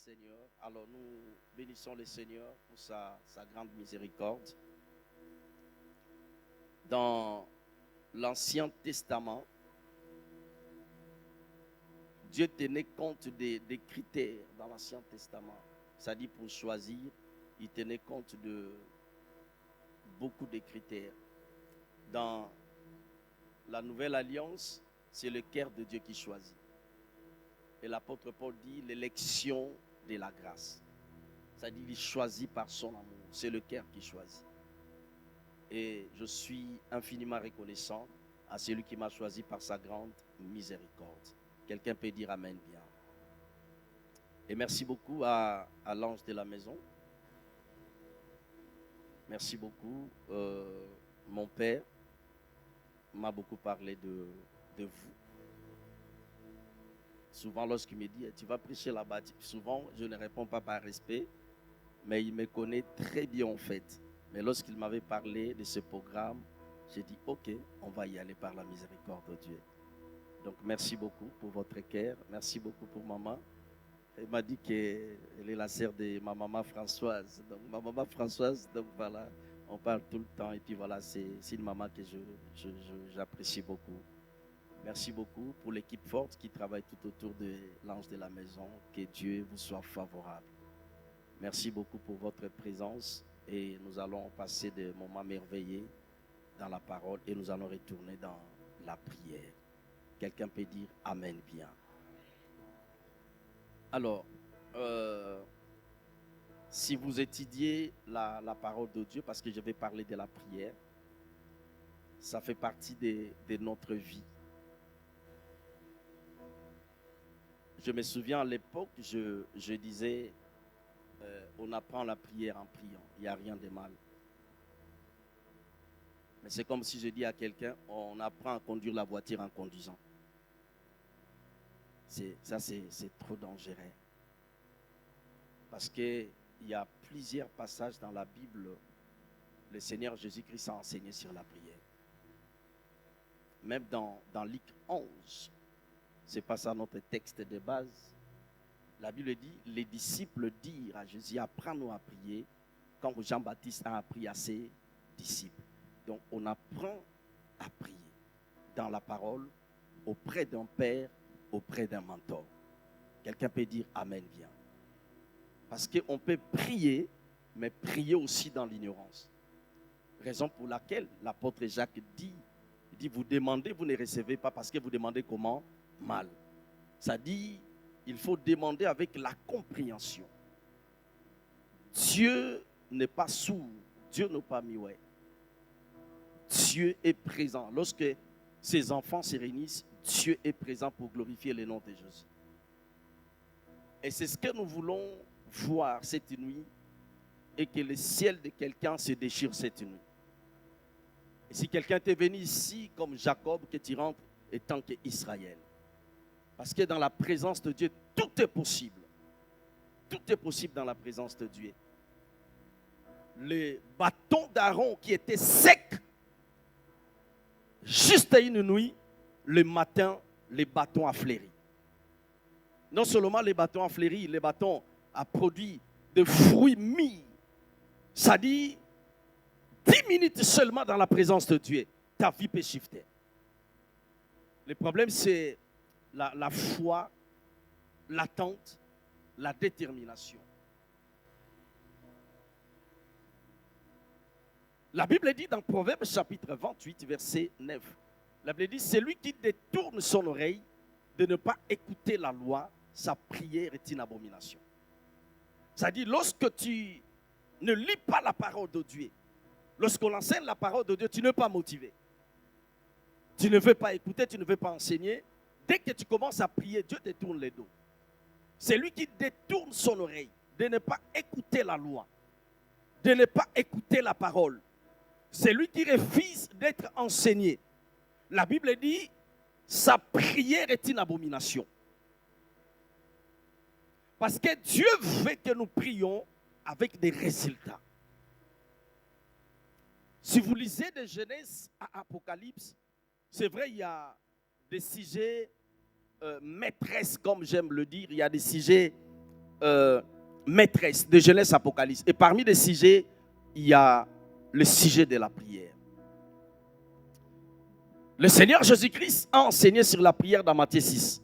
Seigneur. Alors nous bénissons le Seigneur pour sa grande miséricorde. Dans l'Ancien Testament, Dieu tenait compte des critères dans l'Ancien Testament. C'est-à-dire pour choisir, il tenait compte de beaucoup de critères. Dans la Nouvelle Alliance, c'est le cœur de Dieu qui choisit. Et l'apôtre Paul dit l'élection de la grâce. C'est-à-dire qu'il choisit par son amour. C'est le cœur qui choisit. Et je suis infiniment reconnaissant à celui qui m'a choisi par sa grande miséricorde. Quelqu'un peut dire Amen bien. Et merci beaucoup à l'ange de la maison. Merci beaucoup. Mon père m'a beaucoup parlé de vous. Souvent, lorsqu'il me dit, tu vas prêcher là-bas, souvent, je ne réponds pas par respect, mais il me connaît très bien en fait. Mais lorsqu'il m'avait parlé de ce programme, j'ai dit, ok, on va y aller par la miséricorde de Dieu. Donc, merci beaucoup pour votre cœur. Merci beaucoup pour maman. Elle m'a dit qu'elle est la sœur de ma maman Françoise. Donc, ma maman Françoise, donc voilà, on parle tout le temps. Et puis voilà, c'est une maman que j'apprécie beaucoup. Merci beaucoup pour l'équipe forte qui travaille tout autour de l'ange de la maison. Que Dieu vous soit favorable. Merci beaucoup pour votre présence et nous allons passer des moments merveilleux dans la parole et nous allons retourner dans la prière. Quelqu'un peut dire Amen bien. Alors, si vous étudiez la parole de Dieu, parce que je vais parler de la prière, ça fait partie de notre vie. Je me souviens à l'époque, je disais, on apprend la prière en priant. Il n'y a rien de mal. Mais c'est comme si je dis à quelqu'un, on apprend à conduire la voiture en conduisant. Ça, c'est trop dangereux. Parce qu'il y a plusieurs passages dans la Bible, le Seigneur Jésus-Christ a enseigné sur la prière. Même dans Luc 11, c'est pas ça notre texte de base. La Bible dit, les disciples dirent à Jésus, apprends-nous à prier, comme Jean-Baptiste a appris à ses disciples. Donc on apprend à prier dans la parole, auprès d'un père, auprès d'un mentor. Quelqu'un peut dire Amen bien. Parce qu'on peut prier, mais prier aussi dans l'ignorance. Raison pour laquelle l'apôtre Jacques dit, vous demandez, vous ne recevez pas parce que vous demandez comment? Mal. Ça dit, il faut demander avec la compréhension. Dieu n'est pas sourd, Dieu n'est pas muet. Dieu est présent. Lorsque ses enfants se réunissent, Dieu est présent pour glorifier le nom de Jésus. Et c'est ce que nous voulons voir cette nuit et que le ciel de quelqu'un se déchire cette nuit. Et si quelqu'un est venu ici comme Jacob, que tu rentres étant qu'Israël. Parce que dans la présence de Dieu, tout est possible. Tout est possible dans la présence de Dieu. Le bâton d'Aaron qui était sec, juste à une nuit, le matin, les bâtons a fleuri. Non seulement les bâtons a fleuri, les bâtons a produit des fruits mis. Ça dit, 10 minutes seulement dans la présence de Dieu, ta vie peut shifter. Le problème, c'est la foi, l'attente, la détermination. La Bible dit dans Proverbes chapitre 28, verset 9, la Bible dit, celui qui détourne son oreille de ne pas écouter la loi, sa prière est une abomination. Ça dit, lorsque tu ne lis pas la parole de Dieu, lorsqu'on enseigne la parole de Dieu, tu n'es pas motivé. Tu ne veux pas écouter, tu ne veux pas enseigner. Dès que tu commences à prier, Dieu te tourne les dos. C'est lui qui détourne son oreille de ne pas écouter la loi, de ne pas écouter la parole. C'est lui qui refuse d'être enseigné. La Bible dit, sa prière est une abomination. Parce que Dieu veut que nous prions avec des résultats. Si vous lisez de Genèse à Apocalypse, c'est vrai, il y a des sujets maîtresses, comme j'aime le dire. Il y a des sujets maîtresses de Genèse Apocalypse. Et parmi les sujets, il y a le sujet de la prière. Le Seigneur Jésus-Christ a enseigné sur la prière dans Matthieu 6.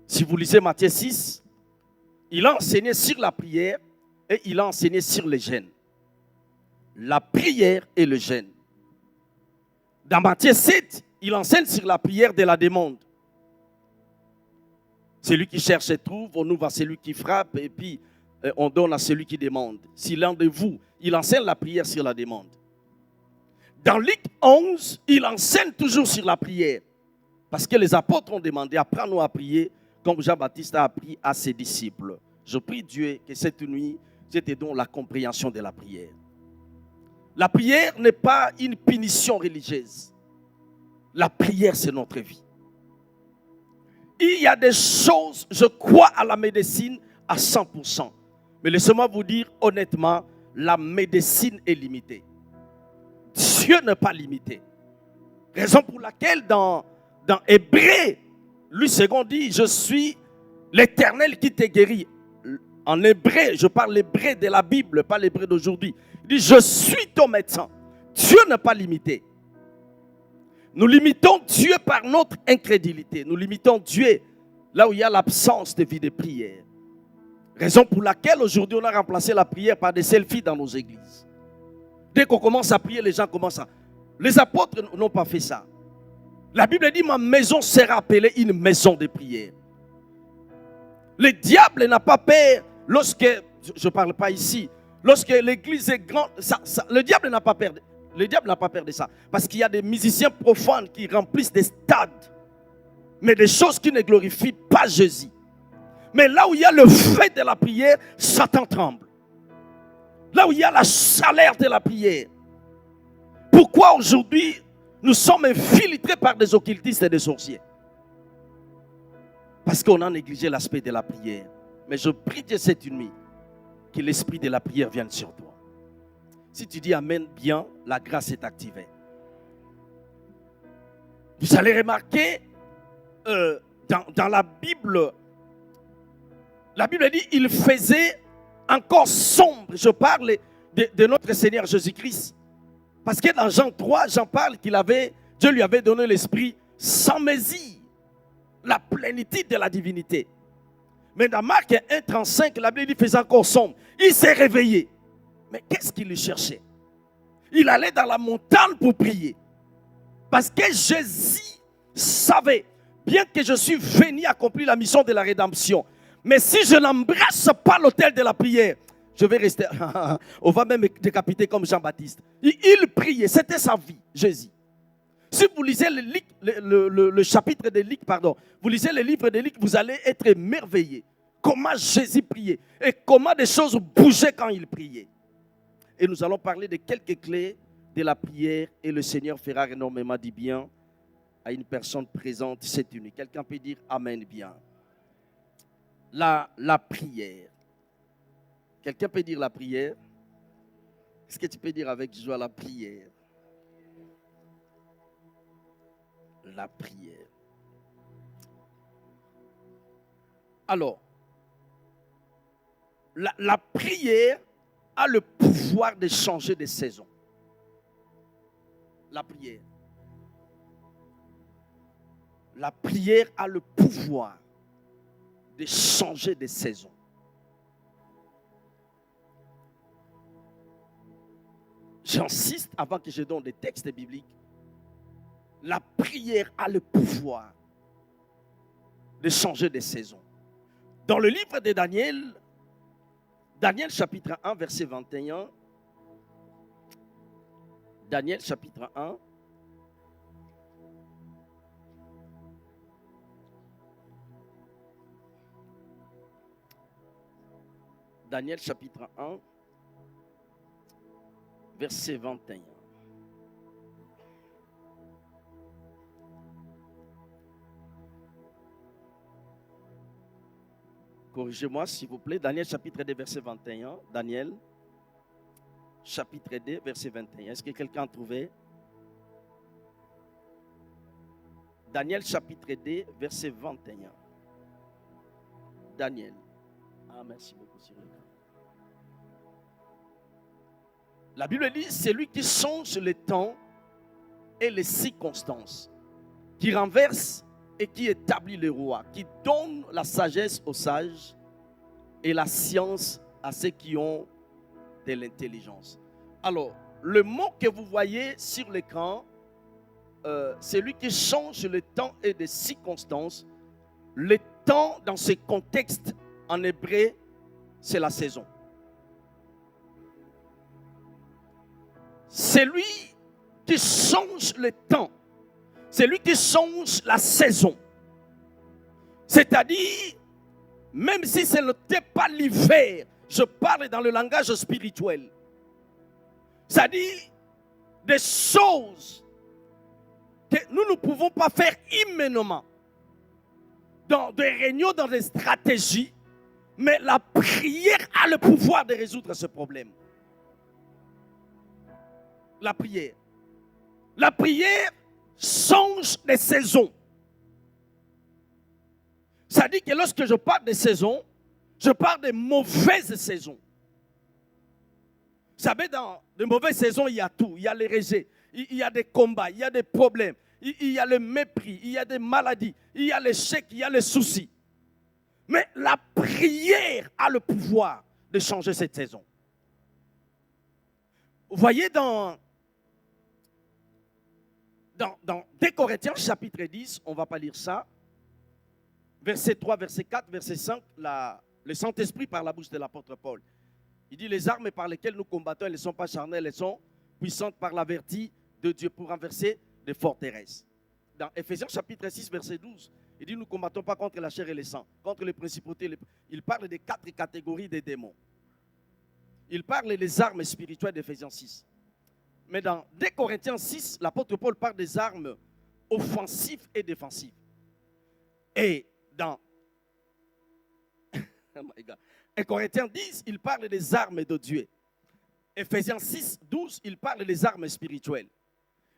Si vous lisez Matthieu 6, il a enseigné sur la prière et il a enseigné sur le jeûne. La prière et le jeûne. Dans Matthieu 7, il enseigne sur la prière de la demande. Celui qui cherche et trouve, on ouvre à celui qui frappe et puis on donne à celui qui demande. Si l'un de vous, il enseigne la prière sur la demande. Dans Luc 11, il enseigne toujours sur la prière. Parce que les apôtres ont demandé, apprends-nous à prier comme Jean-Baptiste a appris à ses disciples. Je prie Dieu que cette nuit, Dieu te donne la compréhension de la prière. La prière n'est pas une punition religieuse. La prière, c'est notre vie. Il y a des choses, je crois à la médecine à 100%. Mais laissez-moi vous dire honnêtement, la médecine est limitée. Dieu n'est pas limité. Raison pour laquelle dans Hébreu, lui second dit, je suis l'Éternel qui te guérit. En hébreu, je parle l'hébreu de la Bible, pas l'hébreu d'aujourd'hui. Il dit, je suis ton médecin. Dieu n'est pas limité. Nous limitons Dieu par notre incrédulité. Nous limitons Dieu là où il y a l'absence de vie de prière. Raison pour laquelle aujourd'hui on a remplacé la prière par des selfies dans nos églises. Dès qu'on commence à prier, les gens commencent à... Les apôtres n'ont pas fait ça. La Bible dit, ma maison sera appelée une maison de prière. Le diable n'a pas peur lorsque, je ne parle pas ici, lorsque l'église est grande, le diable n'a pas peur. Le diable n'a pas peur de ça. Parce qu'il y a des musiciens profanes qui remplissent des stades. Mais des choses qui ne glorifient pas Jésus. Mais là où il y a le feu de la prière, Satan tremble. Là où il y a la chaleur de la prière. Pourquoi aujourd'hui nous sommes infiltrés par des occultistes et des sorciers? Parce qu'on a négligé l'aspect de la prière. Mais je prie Dieu cette nuit que l'esprit de la prière vienne sur toi. Si tu dis Amen bien, la grâce est activée. Vous allez remarquer dans la Bible dit il faisait encore sombre. Je parle de notre Seigneur Jésus-Christ. Parce que dans Jean 3, Jean parle Dieu lui avait donné l'esprit sans mesure, la plénitude de la divinité. Mais dans Marc 1,35, la Bible dit qu'il faisait encore sombre. Il s'est réveillé. Mais qu'est-ce qu'il cherchait? Il allait dans la montagne pour prier. Parce que Jésus savait, bien que je suis venu accomplir la mission de la rédemption, mais si je n'embrasse pas l'autel de la prière, je vais rester. On va même me décapiter comme Jean-Baptiste. Il priait, c'était sa vie, Jésus. Si vous lisez le chapitre de Luc, vous lisez le livre de Luc, vous allez être émerveillé. Comment Jésus priait et comment des choses bougeaient quand il priait. Et nous allons parler de quelques clés de la prière et le Seigneur fera énormément du bien à une personne présente cette nuit. Quelqu'un peut dire Amen bien. La prière. Quelqu'un peut dire la prière? Est-ce que tu peux dire avec joie la prière? La prière. Alors, la prière a le pouvoir de changer de saison. La prière. La prière a le pouvoir de changer de saison. J'insiste avant que je donne des textes bibliques. La prière a le pouvoir de changer de saison. Dans le livre de Daniel, Daniel chapitre 1, verset 21. Daniel chapitre 1. Daniel chapitre 1, verset 21. Corrigez-moi s'il vous plaît. Daniel chapitre 2, verset 21. Daniel chapitre 2, verset 21. Est-ce que quelqu'un a trouvé? Daniel chapitre 2, verset 21. Daniel. Ah, merci beaucoup sur l'écran. La Bible dit, c'est lui qui change le temps et les circonstances, qui renverse et qui établit le roi, qui donne la sagesse aux sages et la science à ceux qui ont de l'intelligence. Alors, le mot que vous voyez sur l'écran, c'est lui qui change le temps et les circonstances. Le temps, dans ce contexte en hébreu, c'est la saison. C'est lui qui change le temps. C'est lui qui change la saison. C'est-à-dire, même si ce n'était pas l'hiver, je parle dans le langage spirituel. C'est-à-dire, des choses que nous ne pouvons pas faire immédiatement. Dans des réunions, dans des stratégies, mais la prière a le pouvoir de résoudre ce problème. La prière. La prière change les saisons. Ça dit que lorsque je parle des saisons, je parle des mauvaises saisons. Vous savez, dans de mauvaises saisons, il y a tout. Il y a les rejets, il y a des combats, il y a des problèmes, il y a le mépris, il y a des maladies, il y a l'échec, il y a les soucis. Mais la prière a le pouvoir de changer cette saison. Vous voyez dans 2 Corinthiens chapitre 10, on ne va pas lire ça, verset 3, verset 4, verset 5, le Saint-Esprit par la bouche de l'apôtre Paul. Il dit, les armes par lesquelles nous combattons, elles ne sont pas charnelles, elles sont puissantes par la vertu de Dieu pour renverser des forteresses. Dans Éphésiens chapitre 6, verset 12, il dit, nous ne combattons pas contre la chair et le sang, contre les principautés. Il parle des 4 catégories des démons. Il parle des armes spirituelles d'Éphésiens 6. Mais dans 2 Corinthiens 6, l'apôtre Paul parle des armes offensives et défensives. Et dans 1 Corinthiens 10, il parle des armes de Dieu. Éphésiens 6, 12, il parle des armes spirituelles.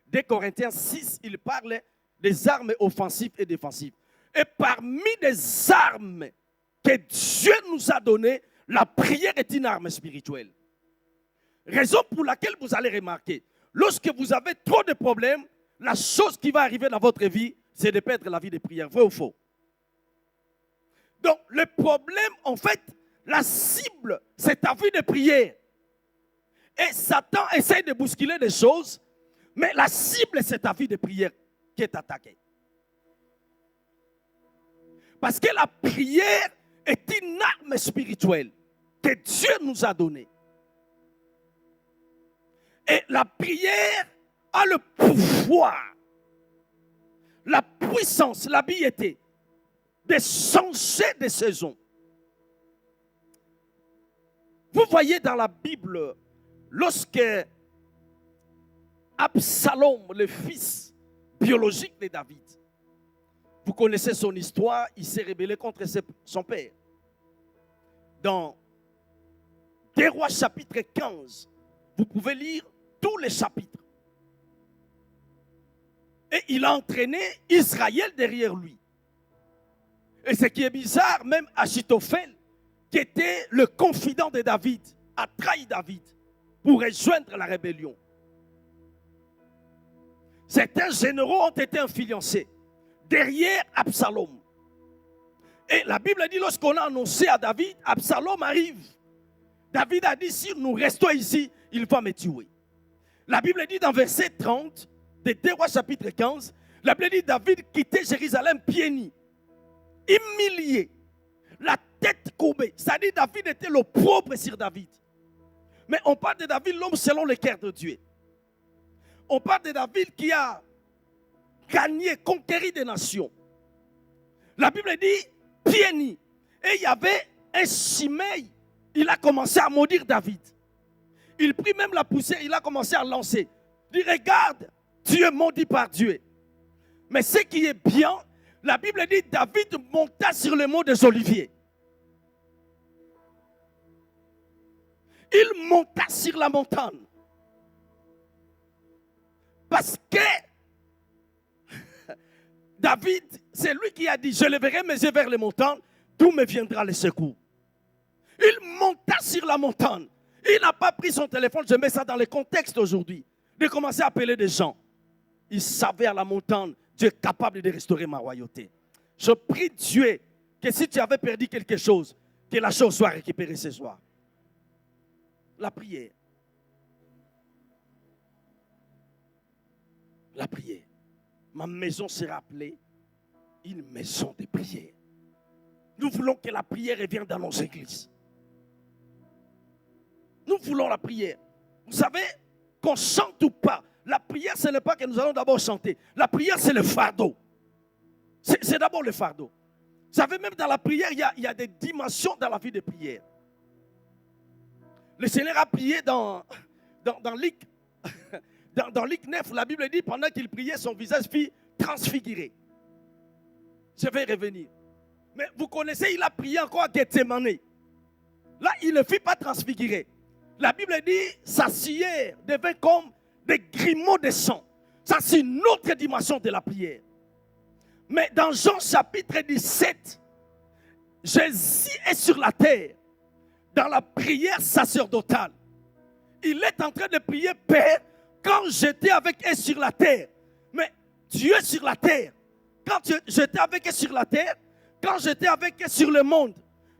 2 Corinthiens 6, il parle des armes offensives et défensives. Et parmi les armes que Dieu nous a données, la prière est une arme spirituelle. Raison pour laquelle vous allez remarquer, lorsque vous avez trop de problèmes, la chose qui va arriver dans votre vie, c'est de perdre la vie de prière. Vrai ou faux? Donc, le problème, en fait, la cible, c'est ta vie de prière. Et Satan essaie de bousculer des choses, mais la cible, c'est ta vie de prière qui est attaquée. Parce que la prière est une arme spirituelle que Dieu nous a donnée. Et la prière a le pouvoir, la puissance, l'habileté de changer de saison. Vous voyez dans la Bible, lorsque Absalom, le fils biologique de David, vous connaissez son histoire, il s'est rebellé contre son père. Dans 2 Rois chapitre 15, vous pouvez lire tous les chapitres. Et il a entraîné Israël derrière lui. Et ce qui est bizarre, même Achitophel, qui était le confident de David, a trahi David pour rejoindre la rébellion. Certains généraux ont été influencés derrière Absalom. Et la Bible dit, lorsqu'on a annoncé à David, Absalom arrive. David a dit, si nous restons ici, il va me tuer. La Bible dit dans verset 30 de 2 Rois chapitre 15, la Bible dit, David quittait Jérusalem pieds nus, humilié, la tête courbée. C'est-à-dire David était le propre sur David. Mais on parle de David, l'homme selon le cœur de Dieu. On parle de David qui a gagné, conquéri des nations. La Bible dit, pieds nus. Et il y avait un Shimei. Il a commencé à maudire David. Il prit même la poussière, il a commencé à lancer. Il dit, regarde, tu es maudit par Dieu. Mais ce qui est bien, la Bible dit, David monta sur le mont des Oliviers. Il monta sur la montagne. Parce que David, c'est lui qui a dit, je leverai mes yeux vers les montagnes, d'où me viendra le secours. Il monta sur la montagne. Il n'a pas pris son téléphone, je mets ça dans le contexte aujourd'hui, de commencer à appeler des gens. Il savait à la montagne, Dieu est capable de restaurer ma royauté. Je prie Dieu que si tu avais perdu quelque chose, que la chose soit récupérée ce soir. La prière. La prière. Ma maison sera appelée une maison de prière. Nous voulons que la prière revienne dans nos églises. Nous voulons la prière. Vous savez, qu'on chante ou pas, la prière, ce n'est pas que nous allons d'abord chanter. La prière, c'est le fardeau. C'est d'abord le fardeau. Vous savez, même dans la prière, il y a des dimensions dans la vie de prière. Le Seigneur a prié dans Luc, dans Luc 9, la Bible dit, pendant qu'il priait, son visage fut transfiguré. Je vais revenir. Mais vous connaissez, il a prié encore à Gethsemane. Là, il ne fut pas transfiguré. La Bible dit, sa sueur devint comme des grumeaux de sang. Ça, c'est une autre dimension de la prière. Mais dans Jean chapitre 17, Jésus est sur la terre, dans la prière sacerdotale. Il est en train de prier, Père, quand j'étais avec eux sur la terre. Mais Dieu sur la terre. Quand j'étais avec eux sur la terre, quand j'étais avec eux sur le monde.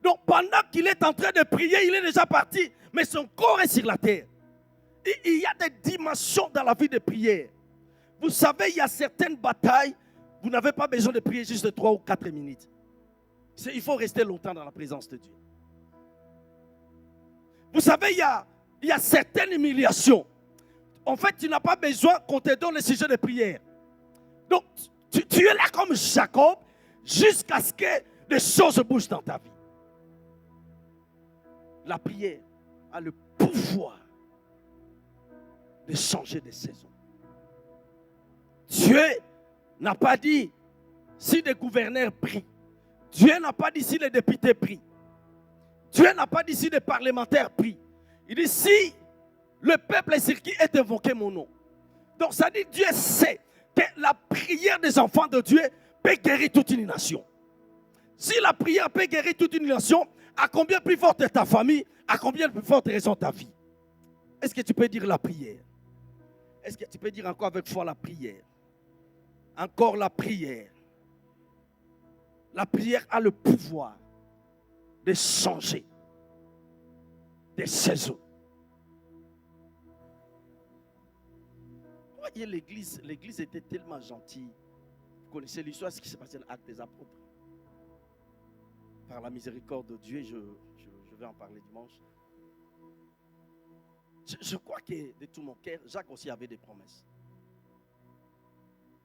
Donc pendant qu'il est en train de prier, il est déjà parti. Mais son corps est sur la terre. Il y a des dimensions dans la vie de prière. Vous savez, il y a certaines batailles, vous n'avez pas besoin de prier juste 3 ou 4 minutes. Il faut rester longtemps dans la présence de Dieu. Vous savez, il y a certaines humiliations. En fait, tu n'as pas besoin qu'on te donne le sujet de prière. Donc, tu es là comme Jacob jusqu'à ce que des choses bougent dans ta vie. La prière a le pouvoir de changer de saison. Dieu n'a pas dit si les gouverneurs prient. Dieu n'a pas dit si les députés prient. Dieu n'a pas dit si les parlementaires prient. Il dit si le peuple sur qui est invoqué mon nom. Donc ça dit Dieu sait que la prière des enfants de Dieu peut guérir toute une nation. Si la prière peut guérir toute une nation, à combien plus forte est ta famille, à combien plus forte est ta vie? Est-ce que tu peux dire la prière? Est-ce que tu peux dire encore avec foi la prière? Encore la prière. La prière a le pouvoir de changer des saisons. Vous voyez, l'église était tellement gentille. Vous connaissez l'histoire, ce qui s'est passé dans l'Acte des Apôtres. Par la miséricorde de Dieu, je vais en parler dimanche. Je crois que de tout mon cœur, Jacques aussi avait des promesses.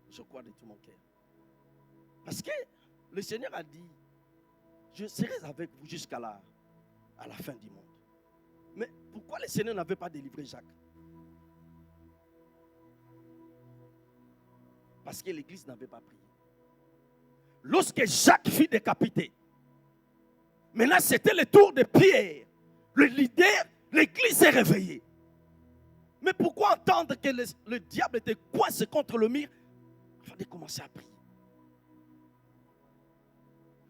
Je crois de tout mon cœur. Parce que le Seigneur a dit, je serai avec vous jusqu'à la fin du monde. Mais pourquoi le Seigneur n'avait pas délivré Jacques? Parce que l'église n'avait pas prié. Lorsque Jacques fut décapité, maintenant c'était le tour de Pierre. Le leader, l'église s'est réveillée. Mais pourquoi entendre que le diable était coincé contre le mur afin de commencer à prier?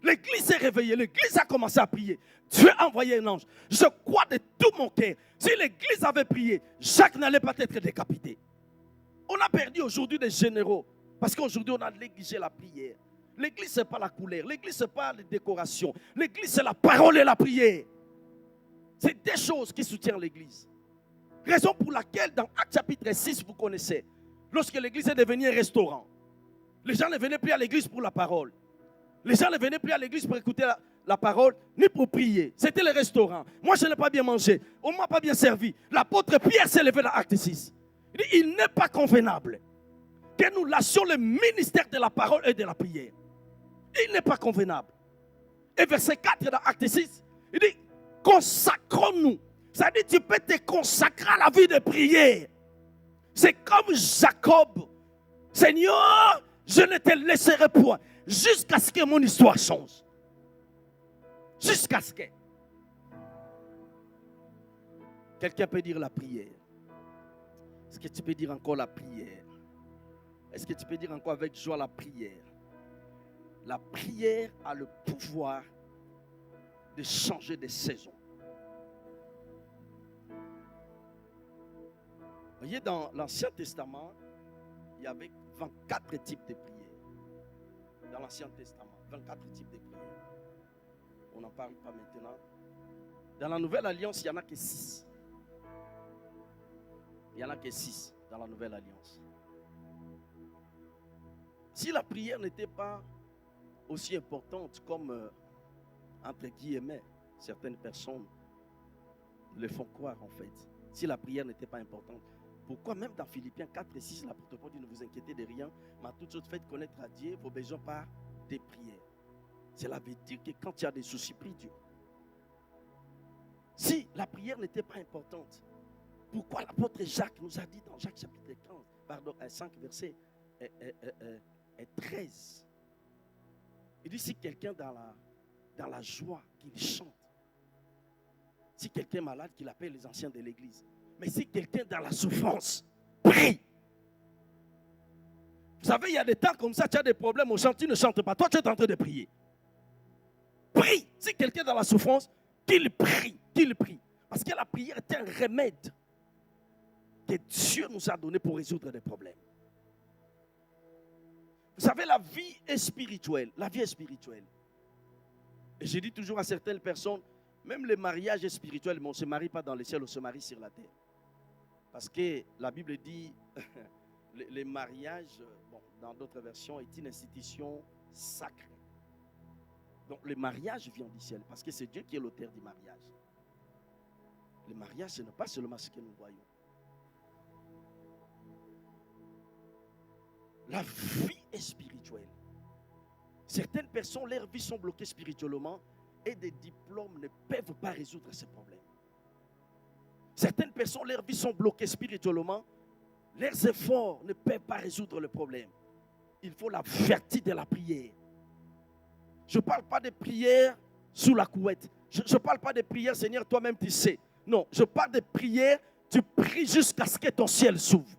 L'église s'est réveillée, l'église a commencé à prier. Dieu a envoyé un ange. Je crois de tout mon cœur. Si l'église avait prié, Jacques n'allait pas être décapité. On a perdu aujourd'hui des généraux. Parce qu'aujourd'hui, on a négligé la prière. L'église, ce n'est pas la couleur. L'église, ce n'est pas les décorations. L'église, c'est la parole et la prière. C'est des choses qui soutiennent l'église. Raison pour laquelle, dans Actes chapitre 6, vous connaissez, lorsque l'église est devenue un restaurant, les gens ne venaient plus à l'église pour la parole. Les gens ne venaient plus à l'église pour écouter la parole, ni pour prier. C'était le restaurant. Moi, je n'ai pas bien mangé. On ne m'a pas bien servi. L'apôtre Pierre s'est levé dans Acte 6. Il dit, il n'est pas convenable que nous lâchions le ministère de la parole et de la prière. Il n'est pas convenable. Et verset 4 dans Acte 6, il dit, consacrons-nous. Ça dit, tu peux te consacrer à la vie de prière. C'est comme Jacob. Seigneur, je ne te laisserai point jusqu'à ce que mon histoire change. Jusqu'à ce que. Quelqu'un peut dire la prière. Est-ce que tu peux dire encore la prière? Est-ce que tu peux dire encore avec joie la prière? La prière a le pouvoir de changer de saison. Voyez, dans l'Ancien Testament, il y avait 24 types de prières. Dans l'Ancien Testament, 24 types de prières. On n'en parle pas maintenant. Dans la Nouvelle Alliance, il n'y en a que 6. Il n'y en a que 6 dans la Nouvelle Alliance. Si la prière n'était pas aussi importante comme, entre guillemets, certaines personnes le font croire en fait. Si la prière n'était pas importante, pourquoi même dans Philippiens 4 et 6, l'apôtre Paul dit ne vous inquiétez de rien, mais à toute chose faites connaître à Dieu vos besoins par des prières. Cela veut dire que quand il y a des soucis, prie Dieu. Si la prière n'était pas importante, pourquoi l'apôtre Jacques nous a dit dans Jacques chapitre 5 verset 13, il dit si quelqu'un dans la joie qu'il chante, si quelqu'un est malade qu'il appelle les anciens de l'église, mais si quelqu'un dans la souffrance prie. Vous savez, il y a des temps comme ça, tu as des problèmes, on chante, tu ne chantes pas, toi tu es en train de prier. Prie. Si quelqu'un est dans la souffrance, qu'il prie. Parce que la prière est un remède que Dieu nous a donné pour résoudre des problèmes. Vous savez, la vie est spirituelle. La vie est spirituelle. Et je dis toujours à certaines personnes, même le mariage est spirituel, mais on ne se marie pas dans le ciel, on se marie sur la terre. Parce que la Bible dit, le mariage, bon, dans d'autres versions, est une institution sacrée. Donc le mariage vient du ciel, parce que c'est Dieu qui est l'auteur du mariage. Le mariage, ce n'est pas seulement ce que nous voyons. La vie est spirituelle. Certaines personnes, leurs vies sont bloquées spirituellement et des diplômes ne peuvent pas résoudre ces problèmes. Certaines personnes, leurs vies sont bloquées spirituellement, leurs efforts ne peuvent pas résoudre le problème. Il faut la vertu de la prière. Je ne parle pas de prière sous la couette. Je ne parle pas de prière, Seigneur, toi-même tu sais. Non, je parle de prière, tu pries jusqu'à ce que ton ciel s'ouvre.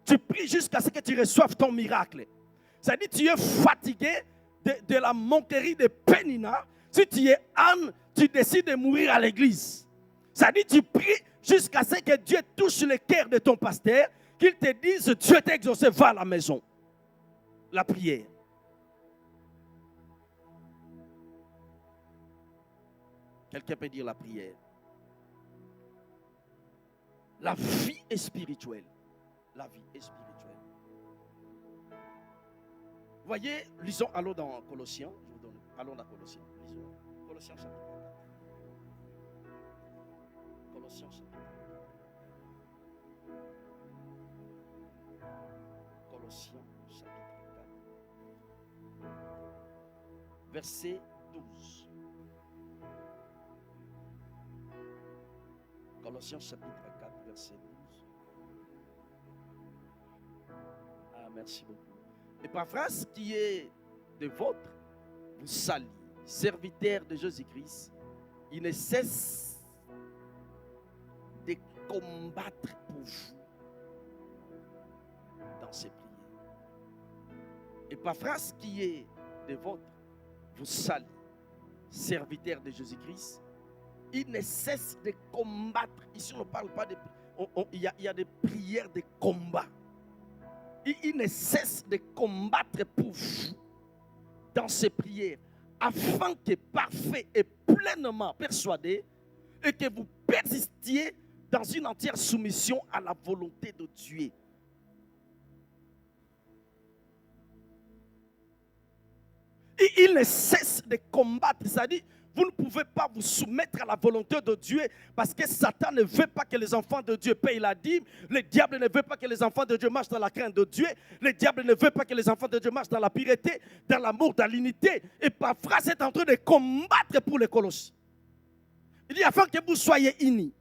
Tu pries jusqu'à ce que tu reçoives ton miracle. C'est-à-dire que tu es fatigué de la monquerie de Pénina. Si tu es âne, tu décides de mourir à l'église. C'est-à-dire que tu pries jusqu'à ce que Dieu touche le cœur de ton pasteur, qu'il te dise, Dieu t'a exaucé, va à la maison. La prière. Quelqu'un peut dire la prière. La vie est spirituelle. La vie est spirituelle. Voyez, lisons, allons dans Colossiens. Je vous donne, allons dans Colossiens. Lisons Colossiens chapitre 4. Colossiens chapitre 4. Colossiens chapitre 4. Verset 12. Colossiens chapitre 4, verset 12. Ah, merci beaucoup. Épaphras, qui est de vôtre, vous salue, serviteur de Jésus-Christ. Il ne cesse de combattre pour vous dans ses prières. Épaphras, qui est de vôtre, vous salue, serviteur de Jésus-Christ. Il ne cesse de combattre. Ici, on ne parle pas de... Il y a des prières de combat. Il ne cesse de combattre pour vous dans ses prières, afin que parfait et pleinement persuadé, et que vous persistiez dans une entière soumission à la volonté de Dieu. Et il ne cesse de combattre, c'est-à-dire, vous ne pouvez pas vous soumettre à la volonté de Dieu parce que Satan ne veut pas que les enfants de Dieu payent la dîme. Le diable ne veut pas que les enfants de Dieu marchent dans la crainte de Dieu. Le diable ne veut pas que les enfants de Dieu marchent dans la pureté, dans l'amour, dans l'unité. Et Épaphras est en train de combattre pour les Colossiens. Il dit afin que vous soyez unis,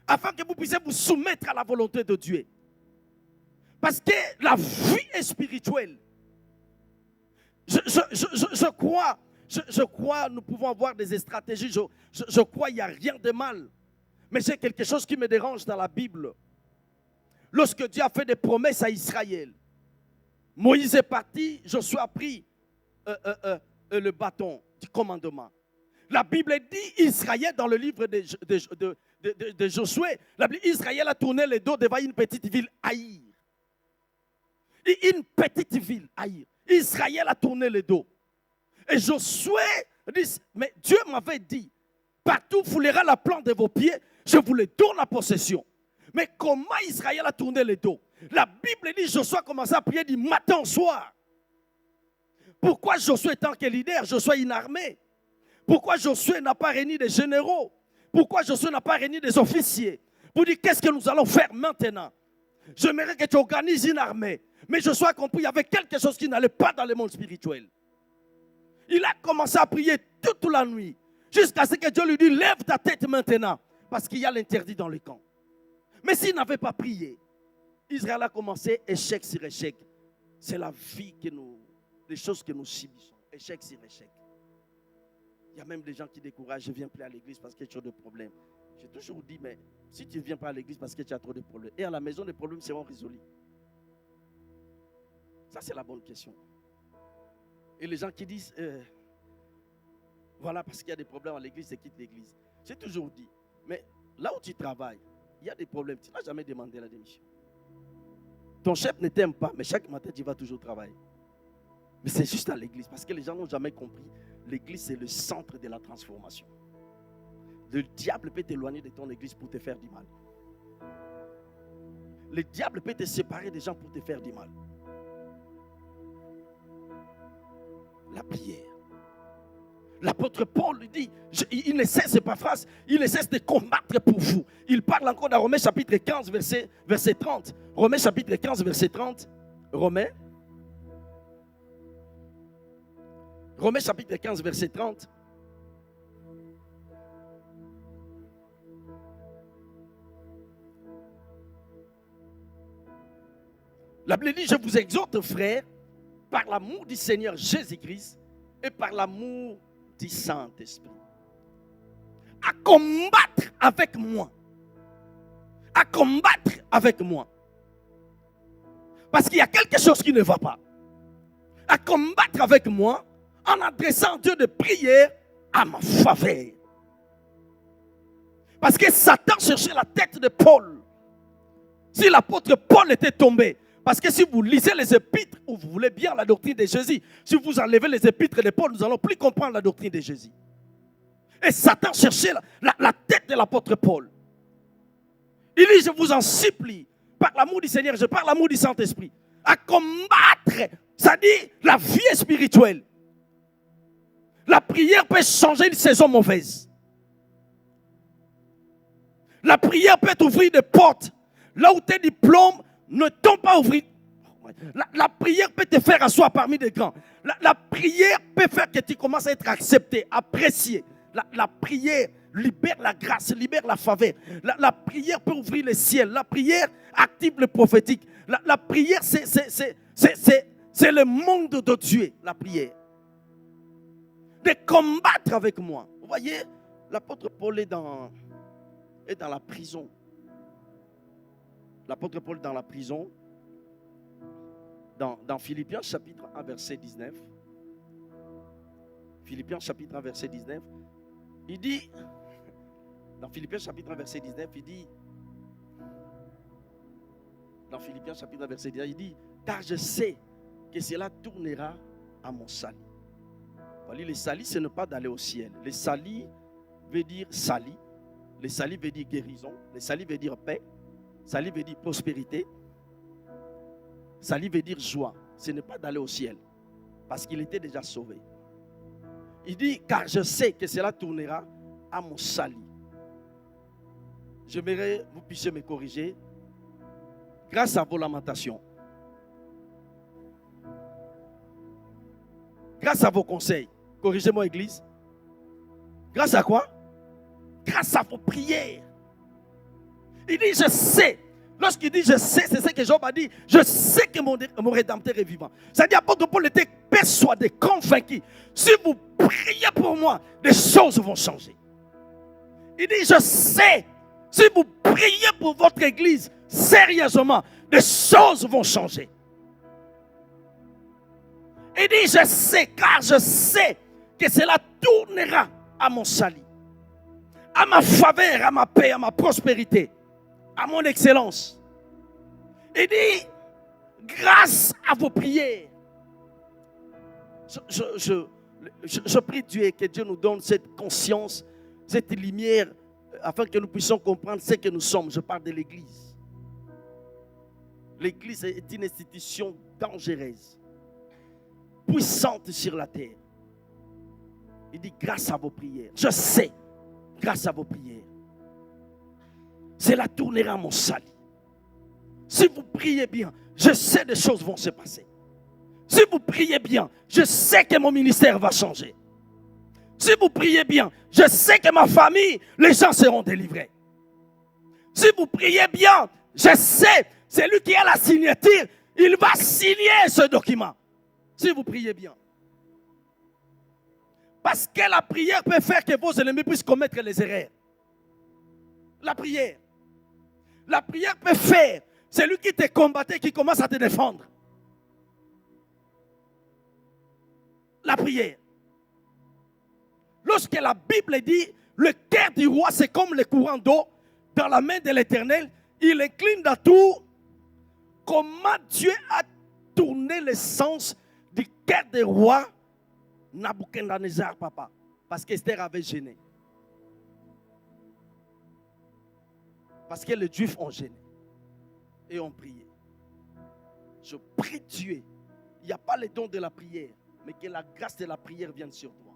afin que vous puissiez vous soumettre à la volonté de Dieu. Parce que la vie est spirituelle. Je crois, nous pouvons avoir des stratégies. Je crois qu'il n'y a rien de mal. Mais c'est quelque chose qui me dérange dans la Bible. Lorsque Dieu a fait des promesses à Israël, Moïse est parti, Josué a pris le bâton du commandement. La Bible dit Israël dans le livre de Josué, Israël a tourné le dos devant une petite ville, Haïr. Une petite ville, Haïr. Israël a tourné le dos. Et Josué dit, mais Dieu m'avait dit, partout foulera la plante de vos pieds, je vous les donne la possession. Mais comment Israël a tourné le dos? La Bible dit, Josué a commencé à prier du matin au soir. Pourquoi Josué, tant que leader, Josué a une armée? Pourquoi Josué n'a pas réuni des généraux? Pourquoi Josué n'a pas réuni des officiers? Pour dire, qu'est-ce que nous allons faire maintenant? J'aimerais que tu organises une armée. Mais Josué a compris qu'il y avait quelque chose qui n'allait pas dans le monde spirituel. Il a commencé à prier toute la nuit. Jusqu'à ce que Dieu lui dise, lève ta tête maintenant. Parce qu'il y a l'interdit dans le camp. Mais s'il n'avait pas prié, Israël a commencé échec sur échec. C'est la vie que les choses que nous subissons. Échec sur échec. Il y a même des gens qui découragent, je ne viens plus à l'église parce qu'il y a trop de problèmes. J'ai toujours dit, mais si tu ne viens pas à l'église parce que tu as trop de problèmes, et à la maison, les problèmes seront résolus. Ça, c'est la bonne question. Et les gens qui disent, voilà, parce qu'il y a des problèmes à l'église, c'est quitte l'église. J'ai toujours dit, mais là où tu travailles, il y a des problèmes. Tu n'as jamais demandé la démission. Ton chef ne t'aime pas, mais chaque matin, tu vas toujours travailler. Mais c'est juste à l'église, parce que les gens n'ont jamais compris. L'église, c'est le centre de la transformation. Le diable peut t'éloigner de ton église pour te faire du mal. Le diable peut te séparer des gens pour te faire du mal. La prière. L'apôtre Paul lui dit, il ne cesse, c'est pas phrase, il ne cesse de combattre pour vous. Il parle encore dans Romains chapitre 15, verset 30. Romains chapitre 15, verset 30. Romains chapitre 15, verset 30. La Bible dit, je vous exhorte, frères, par l'amour du Seigneur Jésus-Christ et par l'amour du Saint-Esprit, à combattre avec moi. À combattre avec moi. Parce qu'il y a quelque chose qui ne va pas. À combattre avec moi en adressant Dieu de prière à ma faveur. Parce que Satan cherchait la tête de Paul. Si l'apôtre Paul était tombé, parce que si vous lisez les épîtres, ou vous voulez bien la doctrine de Jésus, si vous enlevez les épîtres de Paul, nous n'allons plus comprendre la doctrine de Jésus. Et Satan cherchait la tête de l'apôtre Paul. Il dit, je vous en supplie, par l'amour du Seigneur, je parle l'amour du Saint-Esprit, à combattre, c'est-à-dire la vie spirituelle. La prière peut changer une saison mauvaise. La prière peut t'ouvrir des portes. Là où tes diplômes ne t'ont pas ouvert. La prière peut te faire asseoir parmi des grands. La prière peut faire que tu commences à être accepté, apprécié. La prière libère la grâce, libère la faveur. La prière peut ouvrir le ciel. La prière active le prophétique. La prière, c'est le monde de Dieu, la prière. De combattre avec moi. Vous voyez, l'apôtre Paul est dans la prison. L'apôtre Paul dans la prison, dans Philippiens chapitre 1, verset 19. Philippiens chapitre 1, verset 19. Il dit, dans Philippiens chapitre 1, verset 19, il dit, dans Philippiens chapitre 1, verset 19, il dit, car je sais que cela tournera à mon salut. Le salut, ce n'est pas d'aller au ciel. Le salut veut dire salut. Le salut veut dire guérison. Le salut veut dire paix. Salut veut dire prospérité. Salut veut dire joie. Ce n'est pas d'aller au ciel. Parce qu'il était déjà sauvé. Il dit, car je sais que cela tournera à mon salut. J'aimerais que vous puissiez me corriger. Grâce à vos lamentations. Grâce à vos conseils. Corrigez-moi, Église. Grâce à quoi? Grâce à vos prières. Il dit, je sais. Lorsqu'il dit, je sais, c'est ce que Job a dit. Je sais que mon Rédempteur est vivant. C'est-à-dire, l'apôtre Paul était persuadé, convaincu. Si vous priez pour moi, les choses vont changer. Il dit, je sais. Si vous priez pour votre église, sérieusement, les choses vont changer. Il dit, je sais, car je sais que cela tournera à mon salut. à ma faveur, à ma paix, à ma prospérité, à mon excellence. Il dit, grâce à vos prières. Je prie Dieu que Dieu nous donne cette conscience, cette lumière, afin que nous puissions comprendre ce que nous sommes. Je parle de l'Église. L'Église est une institution dangereuse, puissante sur la terre. Il dit grâce à vos prières. Je sais, grâce à vos prières, cela tournera mon salut. Si vous priez bien, je sais des choses vont se passer. Si vous priez bien, je sais que mon ministère va changer. Si vous priez bien, je sais que ma famille, les gens seront délivrés. Si vous priez bien, je sais, c'est lui qui a la signature, il va signer ce document. Si vous priez bien. Parce que la prière peut faire que vos ennemis puissent commettre les erreurs. La prière. La prière peut faire, c'est lui qui te combattait, qui commence à te défendre. La prière. Lorsque la Bible dit, le cœur du roi, c'est comme le courant d'eau dans la main de l'Éternel, il incline dans tout. Comment Dieu a tourné le sens du cœur du roi Nabuchodonosor, papa, parce qu'Esther avait gêné. Parce que les Juifs ont gêné et ont prié. Je prie Dieu, il n'y a pas le don de la prière, mais que la grâce de la prière vienne sur toi.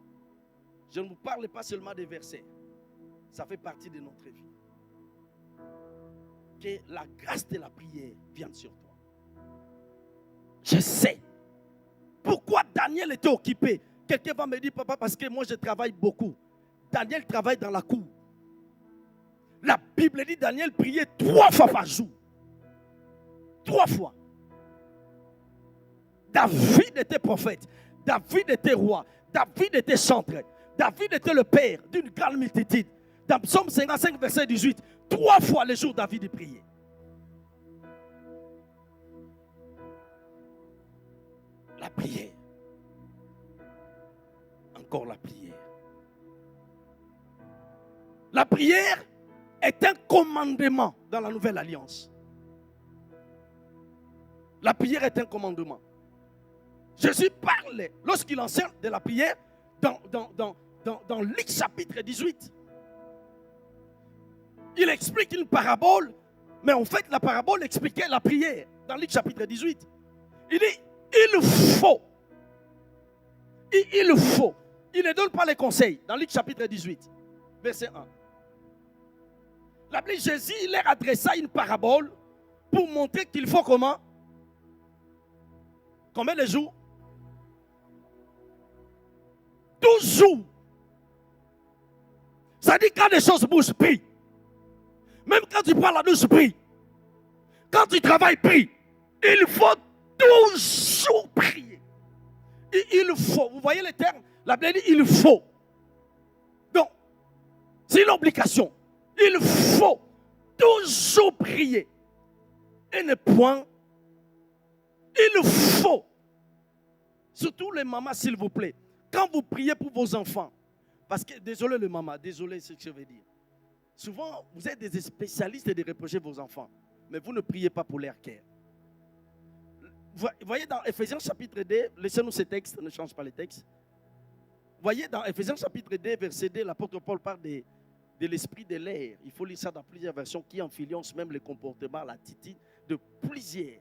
Je ne vous parle pas seulement des versets, ça fait partie de notre vie. Que la grâce de la prière vienne sur toi. Je sais. Pourquoi Daniel était occupé? Quelqu'un va me dire, papa, parce que moi je travaille beaucoup. Daniel travaille dans la cour. La Bible dit Daniel priait 3 fois par jour. 3 fois. David était prophète. David était roi. David était chantre. David était le père d'une grande multitude. Dans Psaume 55, verset 18, 3 fois le jour David priait. La prière. Encore la prière. La prière est un commandement dans la nouvelle alliance. La prière est un commandement. Jésus parle, lorsqu'il enseigne de la prière, dans Luc chapitre 18. Il explique une parabole, mais en fait la parabole expliquait la prière. Dans Luc chapitre 18. Il dit, il faut. Il ne donne pas les conseils. Dans Luc chapitre 18, verset 1. La Bible, Jésus leur adressa une parabole pour montrer qu'il faut comment? Combien de jours? 12 jours. Ça dit quand les choses bougent, prie. Même quand tu prends la douche, prie. Quand tu travailles, prie. Il faut toujours prier. Il faut. Vous voyez les termes? La Bible dit il faut. Donc, c'est une obligation. Il faut toujours prier. Et ne point. Il faut. Surtout les mamans, s'il vous plaît. Quand vous priez pour vos enfants, parce que, désolé les mamans, désolé ce que je veux dire. Souvent, vous êtes des spécialistes de reprocher vos enfants, mais vous ne priez pas pour leur cœur. Vous voyez dans Ephésiens chapitre 2, laissez-nous ce texte, ne change pas le texte. Vous voyez dans Ephésiens chapitre 2, verset 2, l'apôtre Paul parle de l'esprit de l'air. Il faut lire ça dans plusieurs versions qui influencent même le comportement, l'attitude de plusieurs.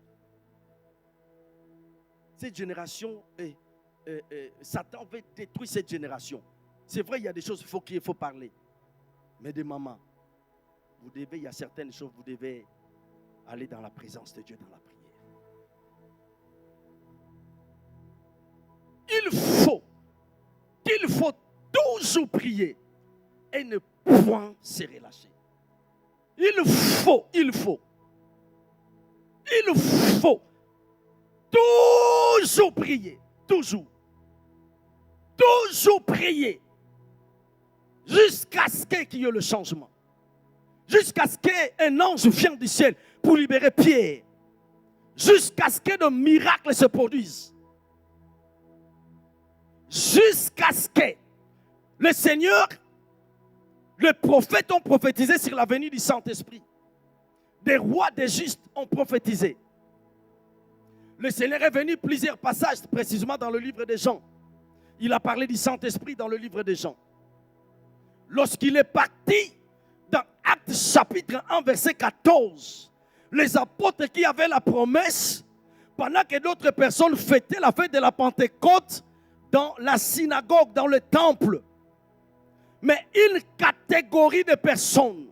Cette génération, Satan veut détruire cette génération. C'est vrai, il y a des choses qu'il faut parler. Mais des mamans, il y a certaines choses, vous devez aller dans la présence de Dieu, dans la prière. Il faut toujours prier et ne point se relâcher. Il faut toujours prier, toujours prier, jusqu'à ce qu'il y ait le changement, jusqu'à ce qu'un ange vienne du ciel pour libérer Pierre, jusqu'à ce que de miracles se produisent, jusqu'à ce que le Seigneur, Les prophètes ont prophétisé sur la venue du Saint-Esprit. Des rois, des justes ont prophétisé. Le Seigneur est venu plusieurs passages, précisément dans le livre des Jean. Il a parlé du Saint-Esprit dans le livre des Jean. Lorsqu'il est parti dans Actes chapitre 1, verset 14, les apôtres qui avaient la promesse, pendant que d'autres personnes fêtaient la fête de la Pentecôte dans la synagogue, dans le temple, mais une catégorie de personnes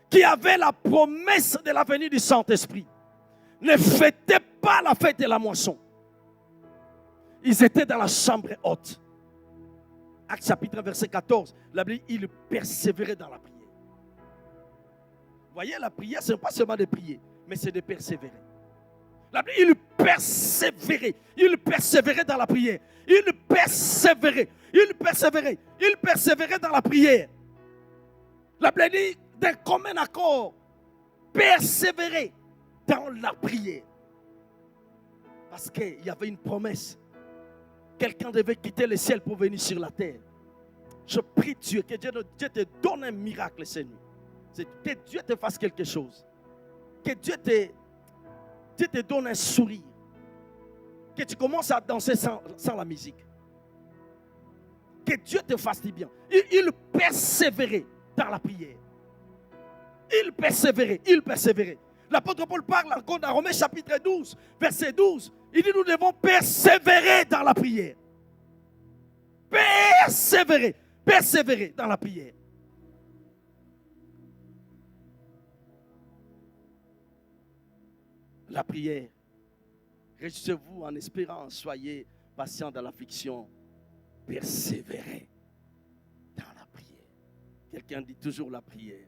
qui avaient la promesse de la venue du Saint-Esprit ne fêtaient pas la fête de la moisson. Ils étaient dans la chambre haute. Actes chapitre 1, verset 14, la Bible dit, ils persévéraient dans la prière. Vous voyez, la prière, ce n'est pas seulement de prier, mais c'est de persévérer. La Bible, il persévérait dans la prière. Il persévérait dans la prière. La Bible dit, d'un commun accord, persévérer dans la prière. Parce qu'il y avait une promesse. Quelqu'un devait quitter le ciel pour venir sur la terre. Je prie Dieu, que Dieu te donne un miracle, Seigneur. Que Dieu te fasse quelque chose. Que Dieu te donne un sourire. Que tu commences à danser sans la musique. Que Dieu te fasse du bien. Il persévérait dans la prière. Il persévérait. L'apôtre Paul parle encore dans Romains chapitre 12, verset 12. Il dit, nous devons persévérer dans la prière. Persévérer dans la prière. La prière. Réjouissez-vous en espérant, soyez patients dans l'affliction. Persévérez dans la prière. Quelqu'un dit toujours la prière.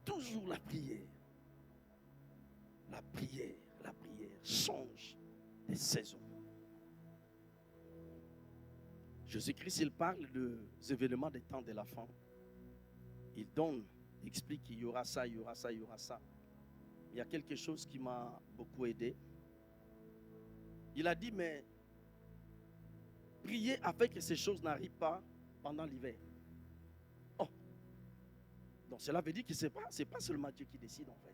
Toujours la prière. La prière change des saisons. Jésus-Christ, il parle des événements des temps de la fin. Il explique qu'il y aura ça, il y aura ça, il y aura ça. Il y a quelque chose qui m'a beaucoup aidé. Il a dit, mais priez afin que ces choses n'arrivent pas pendant l'hiver. Oh. Donc cela veut dire que ce n'est pas seulement Dieu qui décide en fait.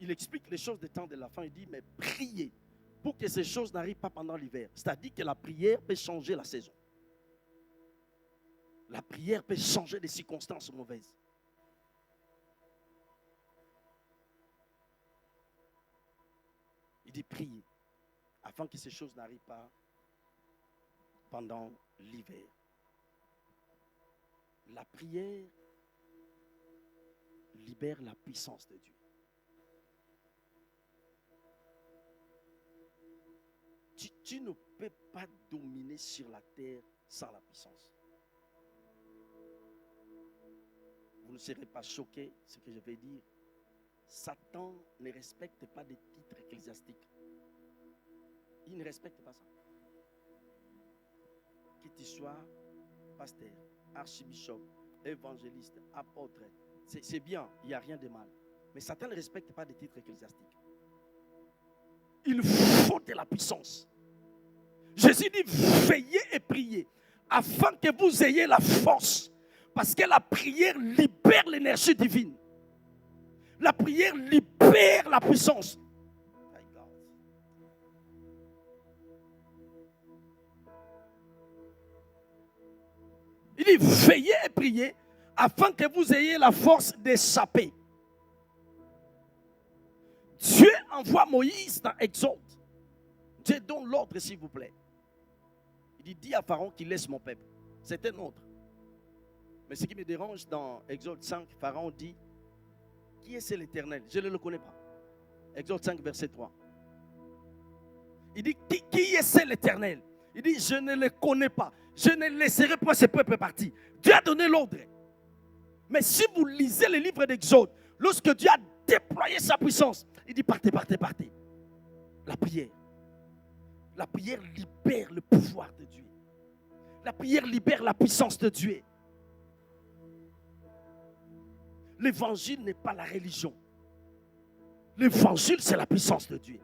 Il explique les choses des temps de la fin. Il dit, mais priez pour que ces choses n'arrivent pas pendant l'hiver. C'est-à-dire que la prière peut changer la saison. La prière peut changer les circonstances mauvaises. Il dit, priez afin que ces choses n'arrivent pas pendant l'hiver. La prière libère la puissance de Dieu. Tu ne peux pas dominer sur la terre sans la puissance. Vous ne serez pas choqués, ce que je vais dire. Satan ne respecte pas des titres ecclésiastiques. Il ne respecte pas ça. Que tu sois pasteur, archibishop, évangéliste, apôtre, c'est bien, il n'y a rien de mal. Mais Satan ne respecte pas des titres ecclésiastiques. Il faut de la puissance. Jésus dit, veillez et priez, afin que vous ayez la force. Parce que la prière libère l'énergie divine. La prière libère la puissance. Il dit, veillez et priez, afin que vous ayez la force d'échapper. Dieu envoie Moïse dans Exode. Dieu donne l'ordre, s'il vous plaît. Il dit, dis à Pharaon qu'il laisse mon peuple. C'est un autre. Mais ce qui me dérange dans Exode 5, Pharaon dit, qui est l'Éternel? Je ne le connais pas. Exode 5, verset 3. Il dit, qui est l'Éternel? Il dit, je ne le connais pas. Je ne laisserai pas ce peuple partir. Dieu a donné l'ordre. Mais si vous lisez le livre d'Exode, lorsque Dieu a déployé sa puissance, il dit, partez. La prière. La prière libère le pouvoir de Dieu. La prière libère la puissance de Dieu. L'évangile n'est pas la religion. L'évangile, c'est la puissance de Dieu.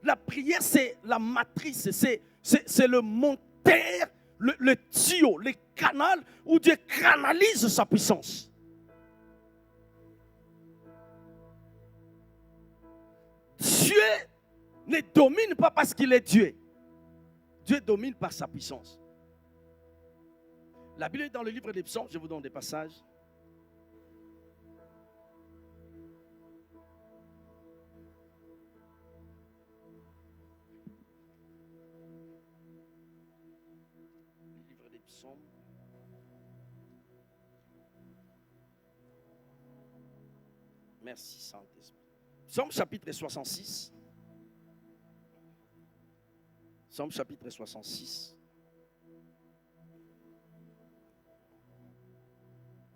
La prière, c'est la matrice, c'est le moteur le tuyau, les canaux où Dieu canalise sa puissance. Dieu ne domine pas parce qu'il est Dieu. Dieu domine par sa puissance. La Bible est dans le livre des Psaumes, je vous donne des passages. Le livre des Psaumes. Merci Saint-Esprit. Psaume chapitre 66. Psaume chapitre 66.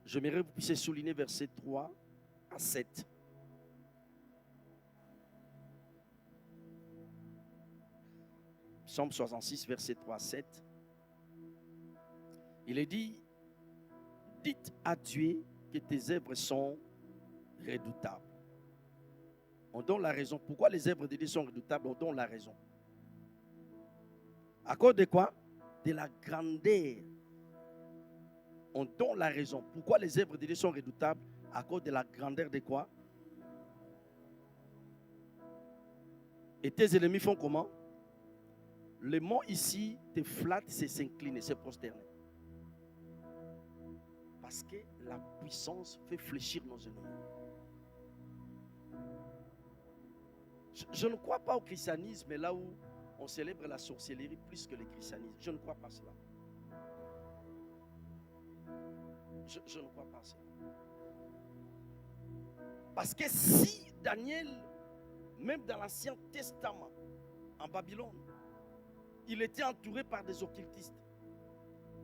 J'aimerais que vous puissiez souligner versets 3 à 7. Psaume 66, versets 3 à 7. Il est dit, dites à Dieu que tes œuvres sont redoutables. On donne la raison. Pourquoi les œuvres de Dieu sont redoutables? On donne la raison. À cause de quoi? De la grandeur. On donne la raison. Pourquoi les œuvres de Dieu sont redoutables? À cause de la grandeur de quoi? Et tes ennemis font comment? Le mot ici te flatte, c'est s'incliner, c'est prosterner. Parce que la puissance fait fléchir nos ennemis. Je ne crois pas au christianisme là où on célèbre la sorcellerie plus que le christianisme. Je ne crois pas cela. Je ne crois pas cela. Parce que si Daniel, même dans l'Ancien Testament, en Babylone, il était entouré par des occultistes,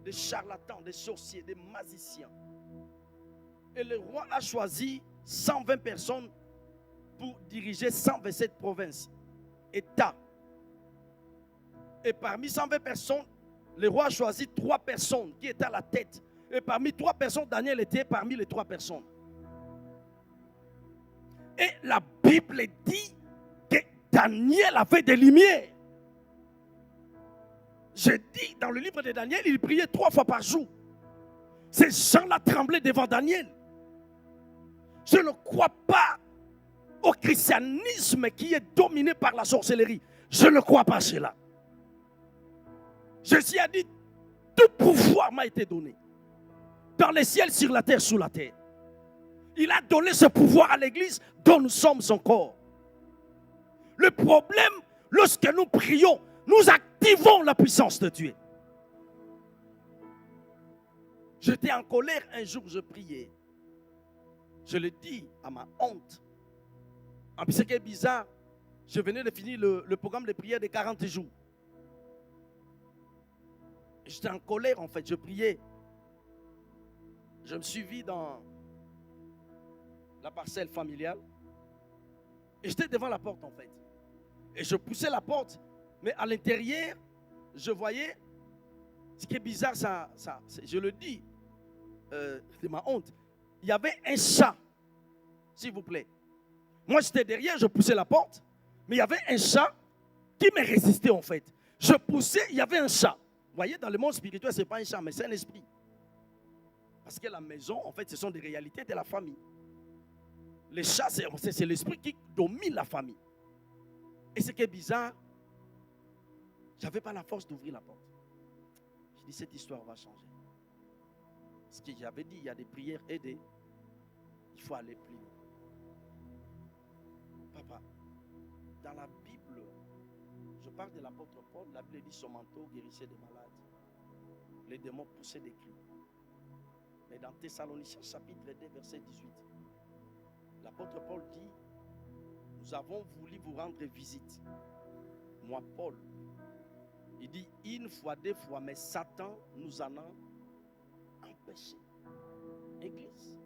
des charlatans, des sorciers, des magiciens. Et le roi a choisi 120 personnes pour diriger 127 provinces, États. Et parmi 120 personnes, le roi a choisi 3 personnes qui étaient à la tête. Et parmi 3 personnes, Daniel était parmi les 3 personnes. Et la Bible dit que Daniel avait des lumières. Je dis dans le livre de Daniel, il priait 3 fois par jour. Ces gens-là tremblaient devant Daniel. Je ne crois pas au christianisme qui est dominé par la sorcellerie. Je ne crois pas à cela. Jésus a dit, tout pouvoir m'a été donné. Dans les ciels, sur la terre, sous la terre. Il a donné ce pouvoir à l'église dont nous sommes son corps. Le problème, lorsque nous prions, nous activons la puissance de Dieu. J'étais en colère un jour, je priais. Je le dis à ma honte. En plus, ce qui est bizarre, je venais de finir le programme de prière de 40 jours. J'étais en colère en fait, je priais. Je me suis vu dans la parcelle familiale. Et j'étais devant la porte en fait. Et je poussais la porte. Mais à l'intérieur, je voyais, ce qui est bizarre, je le dis, c'est ma honte. Il y avait un chat, s'il vous plaît. Moi, j'étais derrière, je poussais la porte, mais il y avait un chat qui me résistait en fait. Je poussais, il y avait un chat. Vous voyez, dans le monde spirituel, ce n'est pas un chat, mais c'est un esprit. Parce que la maison, en fait, ce sont des réalités de la famille. Les chats, c'est l'esprit qui domine la famille. Et ce qui est bizarre, je n'avais pas la force d'ouvrir la porte. Je dis, cette histoire va changer. Ce que j'avais dit, il y a des prières aidées. Il faut aller plus loin. Papa, dans la Bible, je parle de l'apôtre Paul, la Bible dit son manteau guérissait des malades. Les démons poussaient des cris. Mais dans Thessaloniciens chapitre 2, verset 18, l'apôtre Paul dit, nous avons voulu vous rendre visite. Moi, Paul, il dit une fois, 2 fois, mais Satan nous en a empêché. Église,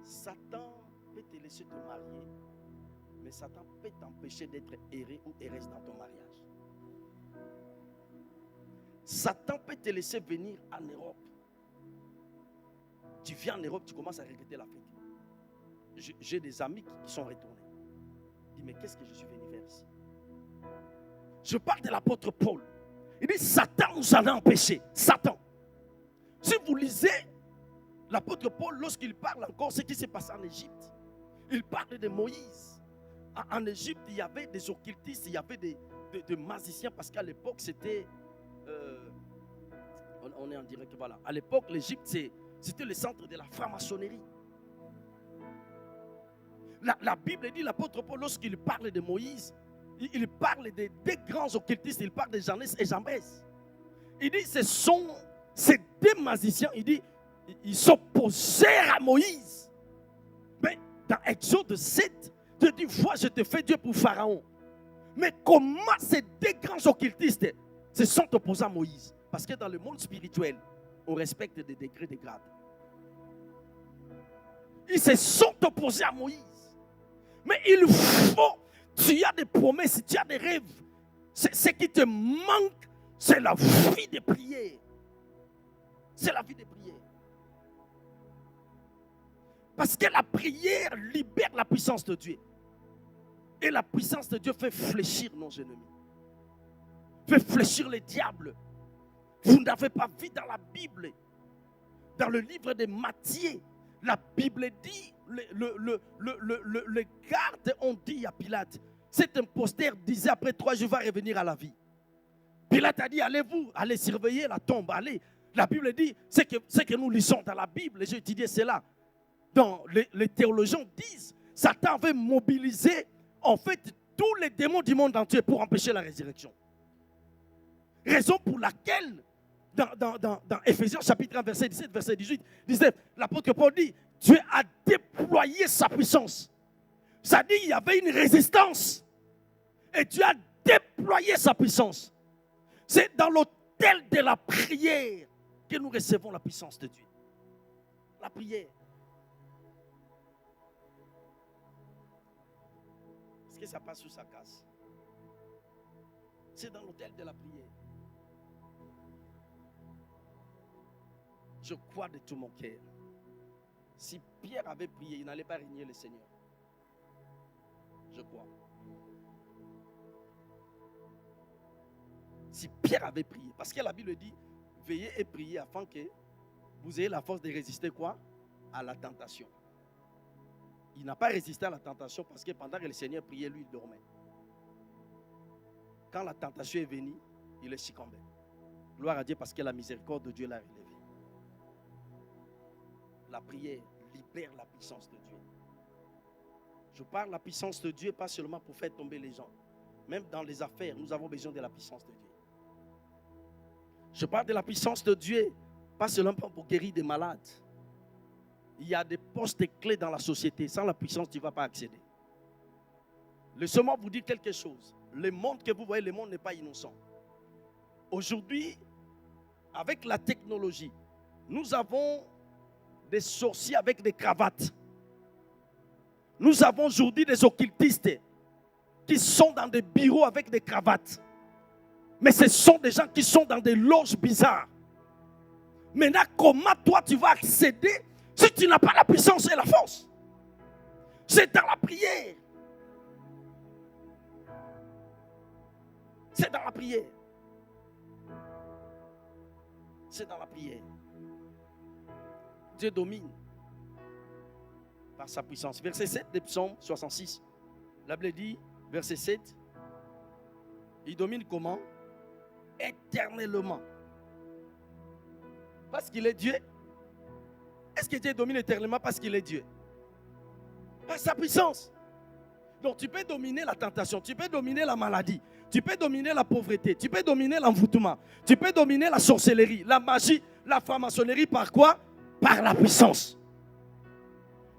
Satan peut te laisser te marier, mais Satan peut t'empêcher d'être erré ou heureuse dans ton mariage. Satan peut te laisser venir en Europe. Tu viens en Europe, tu commences à regretter l'Afrique. J'ai des amis qui sont retournés. Ils disent, mais qu'est-ce que je suis venu faire ici? Je parle de l'apôtre Paul. Il dit, Satan nous en a empêchés. Satan. Si vous lisez l'apôtre Paul, lorsqu'il parle encore ce qui s'est passé en Égypte, il parle de Moïse. En Égypte, il y avait des occultistes, il y avait des magiciens, parce qu'à l'époque, c'était... on est en direct, voilà. À l'époque, l'Égypte, c'était le centre de la franc-maçonnerie. La Bible dit, l'apôtre Paul, lorsqu'il parle de Moïse, il parle des grands occultistes, il parle de Janès et Jambès. Il dit, ce sont ces deux magiciens, il dit, ils s'opposèrent à Moïse. Mais dans Exode 7, Dieu dit, vois, je te fais Dieu pour Pharaon. Mais comment ces deux grands occultistes se sont opposés à Moïse? Parce que dans le monde spirituel, on respecte des degrés de grade. Ils se sont opposés à Moïse. Mais il faut, tu as des promesses, tu as des rêves. Ce qui te manque, c'est la vie de prière. C'est la vie de prière. Parce que la prière libère la puissance de Dieu. Et la puissance de Dieu fait fléchir nos ennemis. Fait fléchir les diables. Vous n'avez pas vu dans la Bible, dans le livre de Matthieu, la Bible dit, le garde ont dit à Pilate, cet imposteur disait après 3 jours va revenir à la vie. Pilate a dit, allez surveiller la tombe, allez. La Bible dit, c'est que nous lisons dans la Bible, j'ai étudié cela. Les théologiens disent, Satan avait mobilisé en fait tous les démons du monde entier pour empêcher la résurrection. Raison pour laquelle, dans Éphésiens chapitre 1, verset 17, verset 18, l'apôtre Paul dit, Dieu a déployé sa puissance. Ça dit, il y avait une résistance. Et Dieu a déployé sa puissance. C'est dans l'autel de la prière que nous recevons la puissance de Dieu. La prière. Est-ce que ça passe ou ça casse? C'est dans l'autel de la prière. Je crois de tout mon cœur. Si Pierre avait prié, il n'allait pas régner le Seigneur. Je crois. Si Pierre avait prié, parce que la Bible dit, veillez et priez afin que vous ayez la force de résister quoi? À la tentation. Il n'a pas résisté à la tentation parce que pendant que le Seigneur priait, lui, il dormait. Quand la tentation est venue, il est succombé. Gloire à Dieu parce que la miséricorde de Dieu l'a relevé. La prière libère la puissance de Dieu. Je parle de la puissance de Dieu pas seulement pour faire tomber les gens. Même dans les affaires, nous avons besoin de la puissance de Dieu. Je parle de la puissance de Dieu pas seulement pour guérir des malades. Il y a des postes clés dans la société. Sans la puissance, tu ne vas pas accéder. Laissez-moi vous dire quelque chose. Le monde que vous voyez, le monde n'est pas innocent. Aujourd'hui, avec la technologie, nous avons des sorciers avec des cravates. Nous avons aujourd'hui des occultistes qui sont dans des bureaux avec des cravates. Mais ce sont des gens qui sont dans des loges bizarres. Maintenant, comment toi tu vas accéder si tu n'as pas la puissance et la force? C'est dans la prière. C'est dans la prière. C'est dans la prière. Dieu domine par sa puissance. Verset 7 de Psaume 66. La Bible dit, verset 7, il domine comment? Éternellement. Parce qu'il est Dieu. Est-ce que Dieu domine éternellement parce qu'il est Dieu? Par sa puissance. Donc tu peux dominer la tentation, tu peux dominer la maladie, tu peux dominer la pauvreté, tu peux dominer l'envoûtement, tu peux dominer la sorcellerie, la magie, la franc-maçonnerie par quoi? Par la puissance.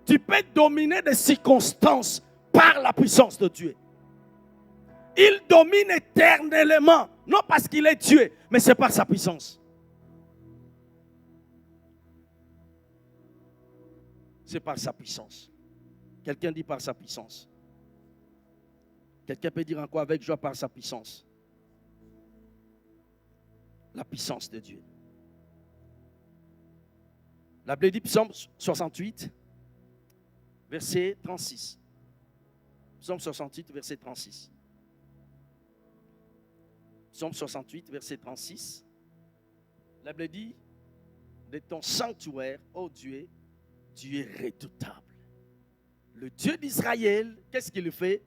Tu peux dominer des circonstances par la puissance de Dieu. Il domine éternellement, non parce qu'il est Dieu, mais c'est par sa puissance. C'est par sa puissance. Quelqu'un dit par sa puissance. Quelqu'un peut dire encore avec joie par sa puissance. La puissance de Dieu. La Bible dit, Psaume 68, verset 36. Psaume 68, verset 36. Psaume 68, verset 36. La Bible dit, de ton sanctuaire, ô Dieu, tu es redoutable. Le Dieu d'Israël, qu'est-ce qu'il fait?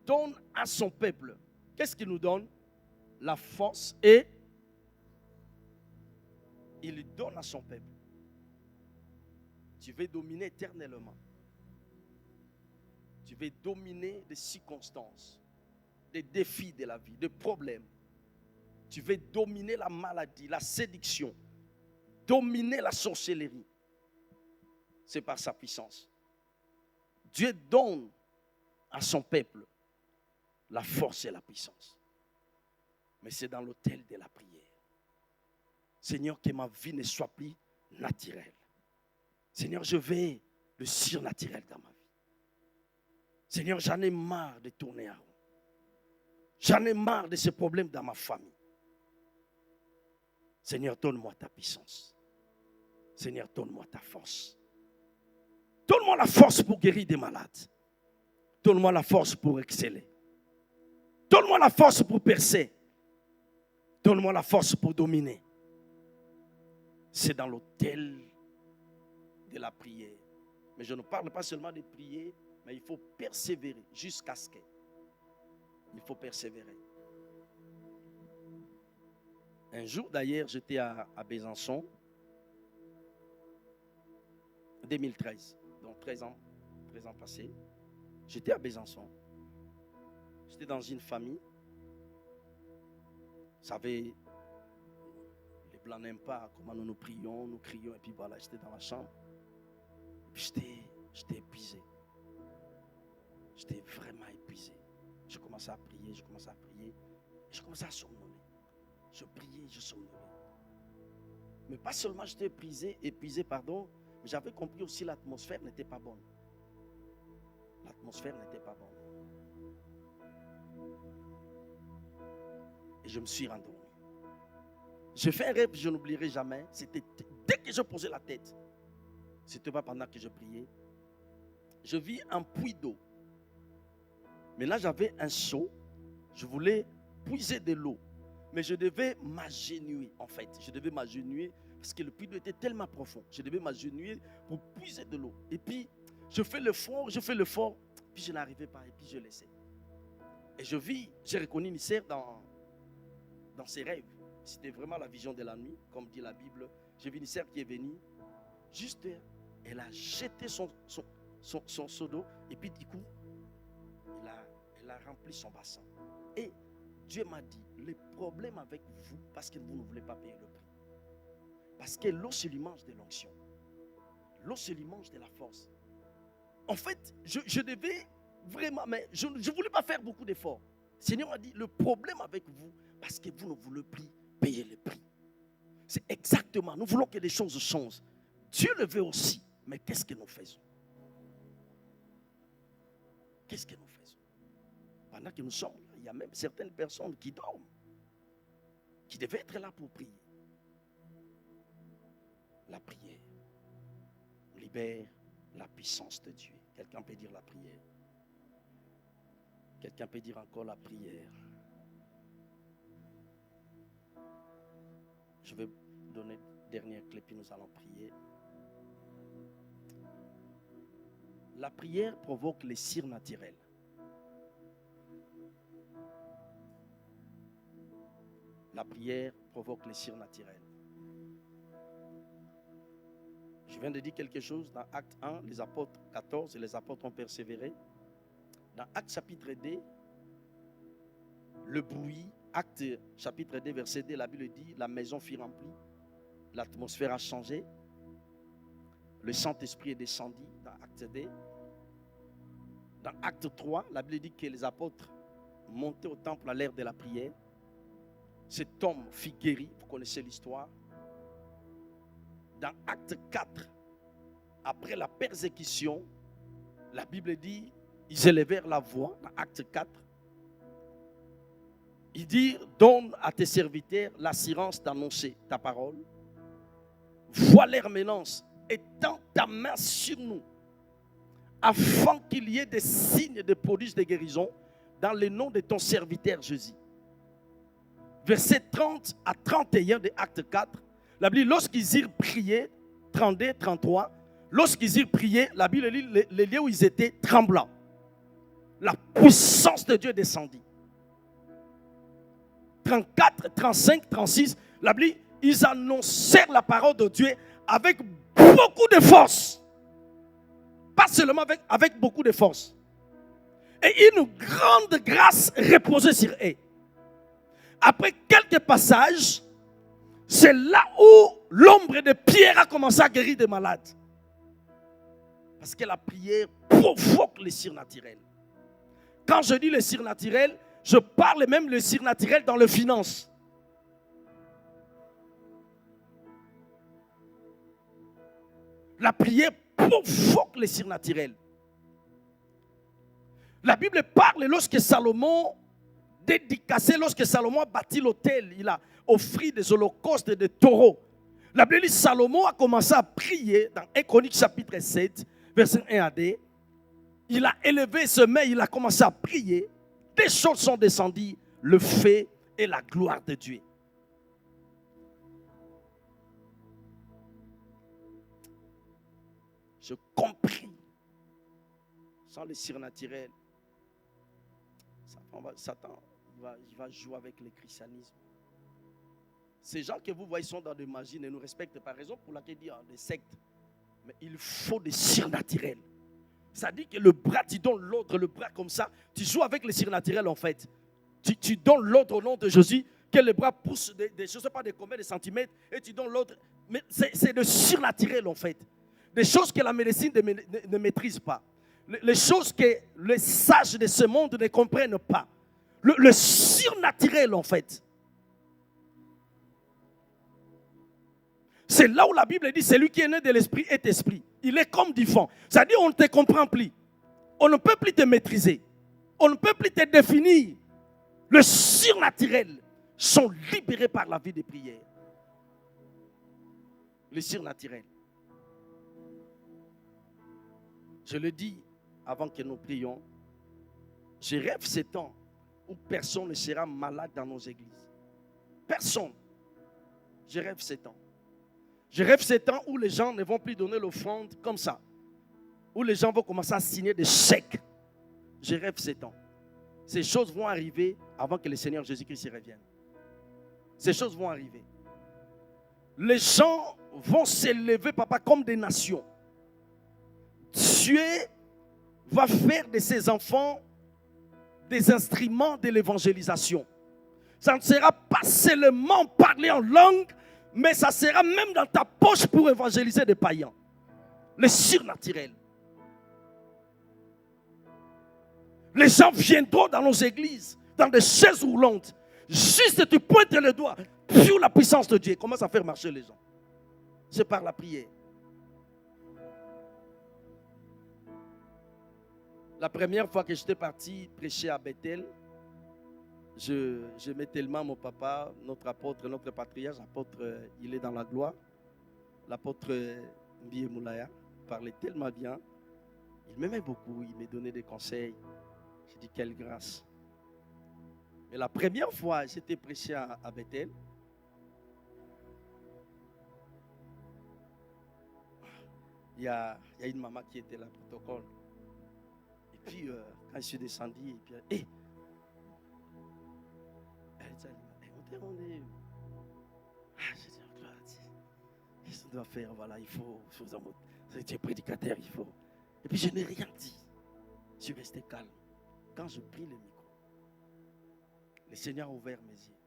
Donne à son peuple. Qu'est-ce qu'il nous donne? La force et il donne à son peuple. Tu veux dominer éternellement. Tu veux dominer des circonstances, des défis de la vie, des problèmes. Tu veux dominer la maladie, la séduction, dominer la sorcellerie. C'est par sa puissance. Dieu donne à son peuple la force et la puissance. Mais c'est dans l'autel de la prière. Seigneur, que ma vie ne soit plus naturelle. Seigneur, je veux le surnaturel dans ma vie. Seigneur, j'en ai marre de tourner à rond. J'en ai marre de ces problèmes dans ma famille. Seigneur, donne-moi ta puissance. Seigneur, donne-moi ta force. Donne-moi la force pour guérir des malades. Donne-moi la force pour exceller. Donne-moi la force pour percer. Donne-moi la force pour dominer. C'est dans l'autel de la prière. Mais je ne parle pas seulement de prier, mais il faut persévérer jusqu'à ce que. Il faut persévérer. Un jour d'ailleurs, j'étais à Besançon, 2013, donc 13 ans passés. J'étais à Besançon. J'étais dans une famille. Vous savez, les Blancs n'aiment pas comment nous crions, et puis voilà, j'étais dans la chambre. Puis j'étais épuisé. J'étais vraiment épuisé. Je commençais à prier, et je commençais à somnoler. Je priais, je somnolais. Mais pas seulement j'étais épuisé, mais j'avais compris aussi l'atmosphère n'était pas bonne. L'atmosphère n'était pas bonne. Et je me suis endormi. J'ai fait un rêve que je n'oublierai jamais. C'était dès que je posais la tête. C'était pas pendant que je priais. Je vis un puits d'eau. Mais là, j'avais un seau. Je voulais puiser de l'eau. Mais je devais m'agenouiller, en fait. Je devais m'agenouiller parce que le puits d'eau était tellement profond. Je devais m'agenouiller pour puiser de l'eau. Et puis, je fais l'effort, puis je n'arrivais pas, et puis je laissais. Et j'ai reconnu une sœur dans ses rêves. C'était vraiment la vision de la nuit, comme dit la Bible. J'ai vu une sœur qui est venue, juste, elle a jeté son seau d'eau, et puis du coup, elle a rempli son bassin. Et Dieu m'a dit, le problème avec vous, parce que vous ne voulez pas payer le prix. Parce que l'eau se lui mange de l'onction. L'eau se lui mange de la force. En fait, je devais vraiment, mais je ne voulais pas faire beaucoup d'efforts. Le Seigneur m'a dit, le problème avec vous, parce que vous ne voulez plus payer le prix. C'est exactement, nous voulons que les choses changent. Dieu le veut aussi, mais qu'est-ce que nous faisons? Qu'est-ce que nous faisons? Pendant que nous sommes là, il y a même certaines personnes qui dorment, qui devaient être là pour prier. La prière libère la puissance de Dieu. Quelqu'un peut dire la prière. Quelqu'un peut dire encore la prière. Je vais donner le dernier clé, puis nous allons prier. La prière provoque les surnaturels. La prière provoque les surnaturels. Je viens de dire quelque chose dans Acte 1, les apôtres 14, et les apôtres ont persévéré. Dans Acte chapitre 2, le bruit, Acte chapitre 2, verset 2, la Bible dit, la maison fut remplie, l'atmosphère a changé, le Saint-Esprit est descendu dans Acte 2. Dans Acte 3, la Bible dit que les apôtres montaient au temple à l'heure de la prière. Cet homme fut guéri, vous connaissez l'histoire. Dans Acte 4, après la persécution, la Bible dit, ils élevèrent la voix, dans Acte 4. Ils dirent, donne à tes serviteurs l'assurance d'annoncer ta parole. Vois leur menace, étends ta main sur nous, afin qu'il y ait des signes de prodiges de guérison dans le nom de ton serviteur Jésus. verset 30 à 31 de Actes 4, la Bible dit, lorsqu'ils irent prier, 32, 33, lorsqu'ils irent prier, la Bible dit, les lieux où ils étaient tremblants. La puissance de Dieu descendit. 34, 35, 36, la Bible dit, ils annoncèrent la parole de Dieu avec beaucoup de force. Pas seulement avec beaucoup de force. Et une grande grâce reposait sur eux. Après quelques passages, c'est là où l'ombre de Pierre a commencé à guérir des malades. Parce que la prière provoque le surnaturel. Quand je dis le surnaturel, je parle même le surnaturel dans les finances. La prière provoque le surnaturel. La Bible parle lorsque Salomon dédicacé, lorsque Salomon a bâti l'autel, il a offert des holocaustes et des taureaux. La Bible dit Salomon a commencé à prier dans 1 Chronique chapitre 7, verset 1 à 2. Il a élevé ses mains, il a commencé à prier. Des choses sont descendues, le feu et la gloire de Dieu. Je compris. Sans le surnaturel, Satan il va jouer avec le christianisme. Ces gens que vous voyez sont dans des magies, ne nous respectent pas. Raison pour laquelle il y a des sectes. Mais il faut des surnaturels. Ça dit que le bras, tu donnes l'autre, le bras comme ça. Tu joues avec le surnaturel en fait. Tu donnes l'autre au nom de Jésus, que le bras pousse je ne sais pas de combien de centimètres, et tu donnes l'autre. Mais c'est le surnaturel en fait. Des choses que la médecine ne maîtrise pas. Les choses que les sages de ce monde ne comprennent pas. Le surnaturel en fait. C'est là où la Bible dit, celui qui est né de l'esprit est esprit. Il est comme du fond. C'est-à-dire on ne te comprend plus. On ne peut plus te maîtriser. On ne peut plus te définir. Le surnaturel sont libérés par la vie de prière. Le surnaturel. Je le dis avant que nous prions. Je rêve ces temps où personne ne sera malade dans nos églises. Personne. Je rêve ces temps. Je rêve ces temps où les gens ne vont plus donner l'offrande comme ça. Où les gens vont commencer à signer des chèques. Je rêve ces temps. Ces choses vont arriver avant que le Seigneur Jésus-Christ revienne. Ces choses vont arriver. Les gens vont s'élever, papa, comme des nations. Dieu va faire de ses enfants des instruments de l'évangélisation. Ça ne sera pas seulement parler en langue, mais ça sera même dans ta poche pour évangéliser des païens. Le surnaturel. Les gens viendront dans nos églises, dans des chaises roulantes. Juste tu pointes le doigt sur la puissance de Dieu. Comment ça fait marcher les gens? C'est par la prière. La première fois que j'étais parti prêcher à Bethel, j'aimais tellement mon papa, notre apôtre, notre patriarche, l'apôtre, il est dans la gloire. L'apôtre Mbie Moulaya parlait tellement bien. Il m'aimait beaucoup, il me donnait des conseils. J'ai dit quelle grâce. Mais la première fois, j'étais prêché à Bethel. Il y a une maman qui était là, protocole. Et puis, quand je suis descendu, et puis, elle dit, j'ai dit, qu'est-ce qu'on doit faire? Voilà, il faut tu es prédicateur, il faut. Et puis, je n'ai rien dit. Je suis resté calme. Quand je pris le micro, le Seigneur a ouvert mes yeux.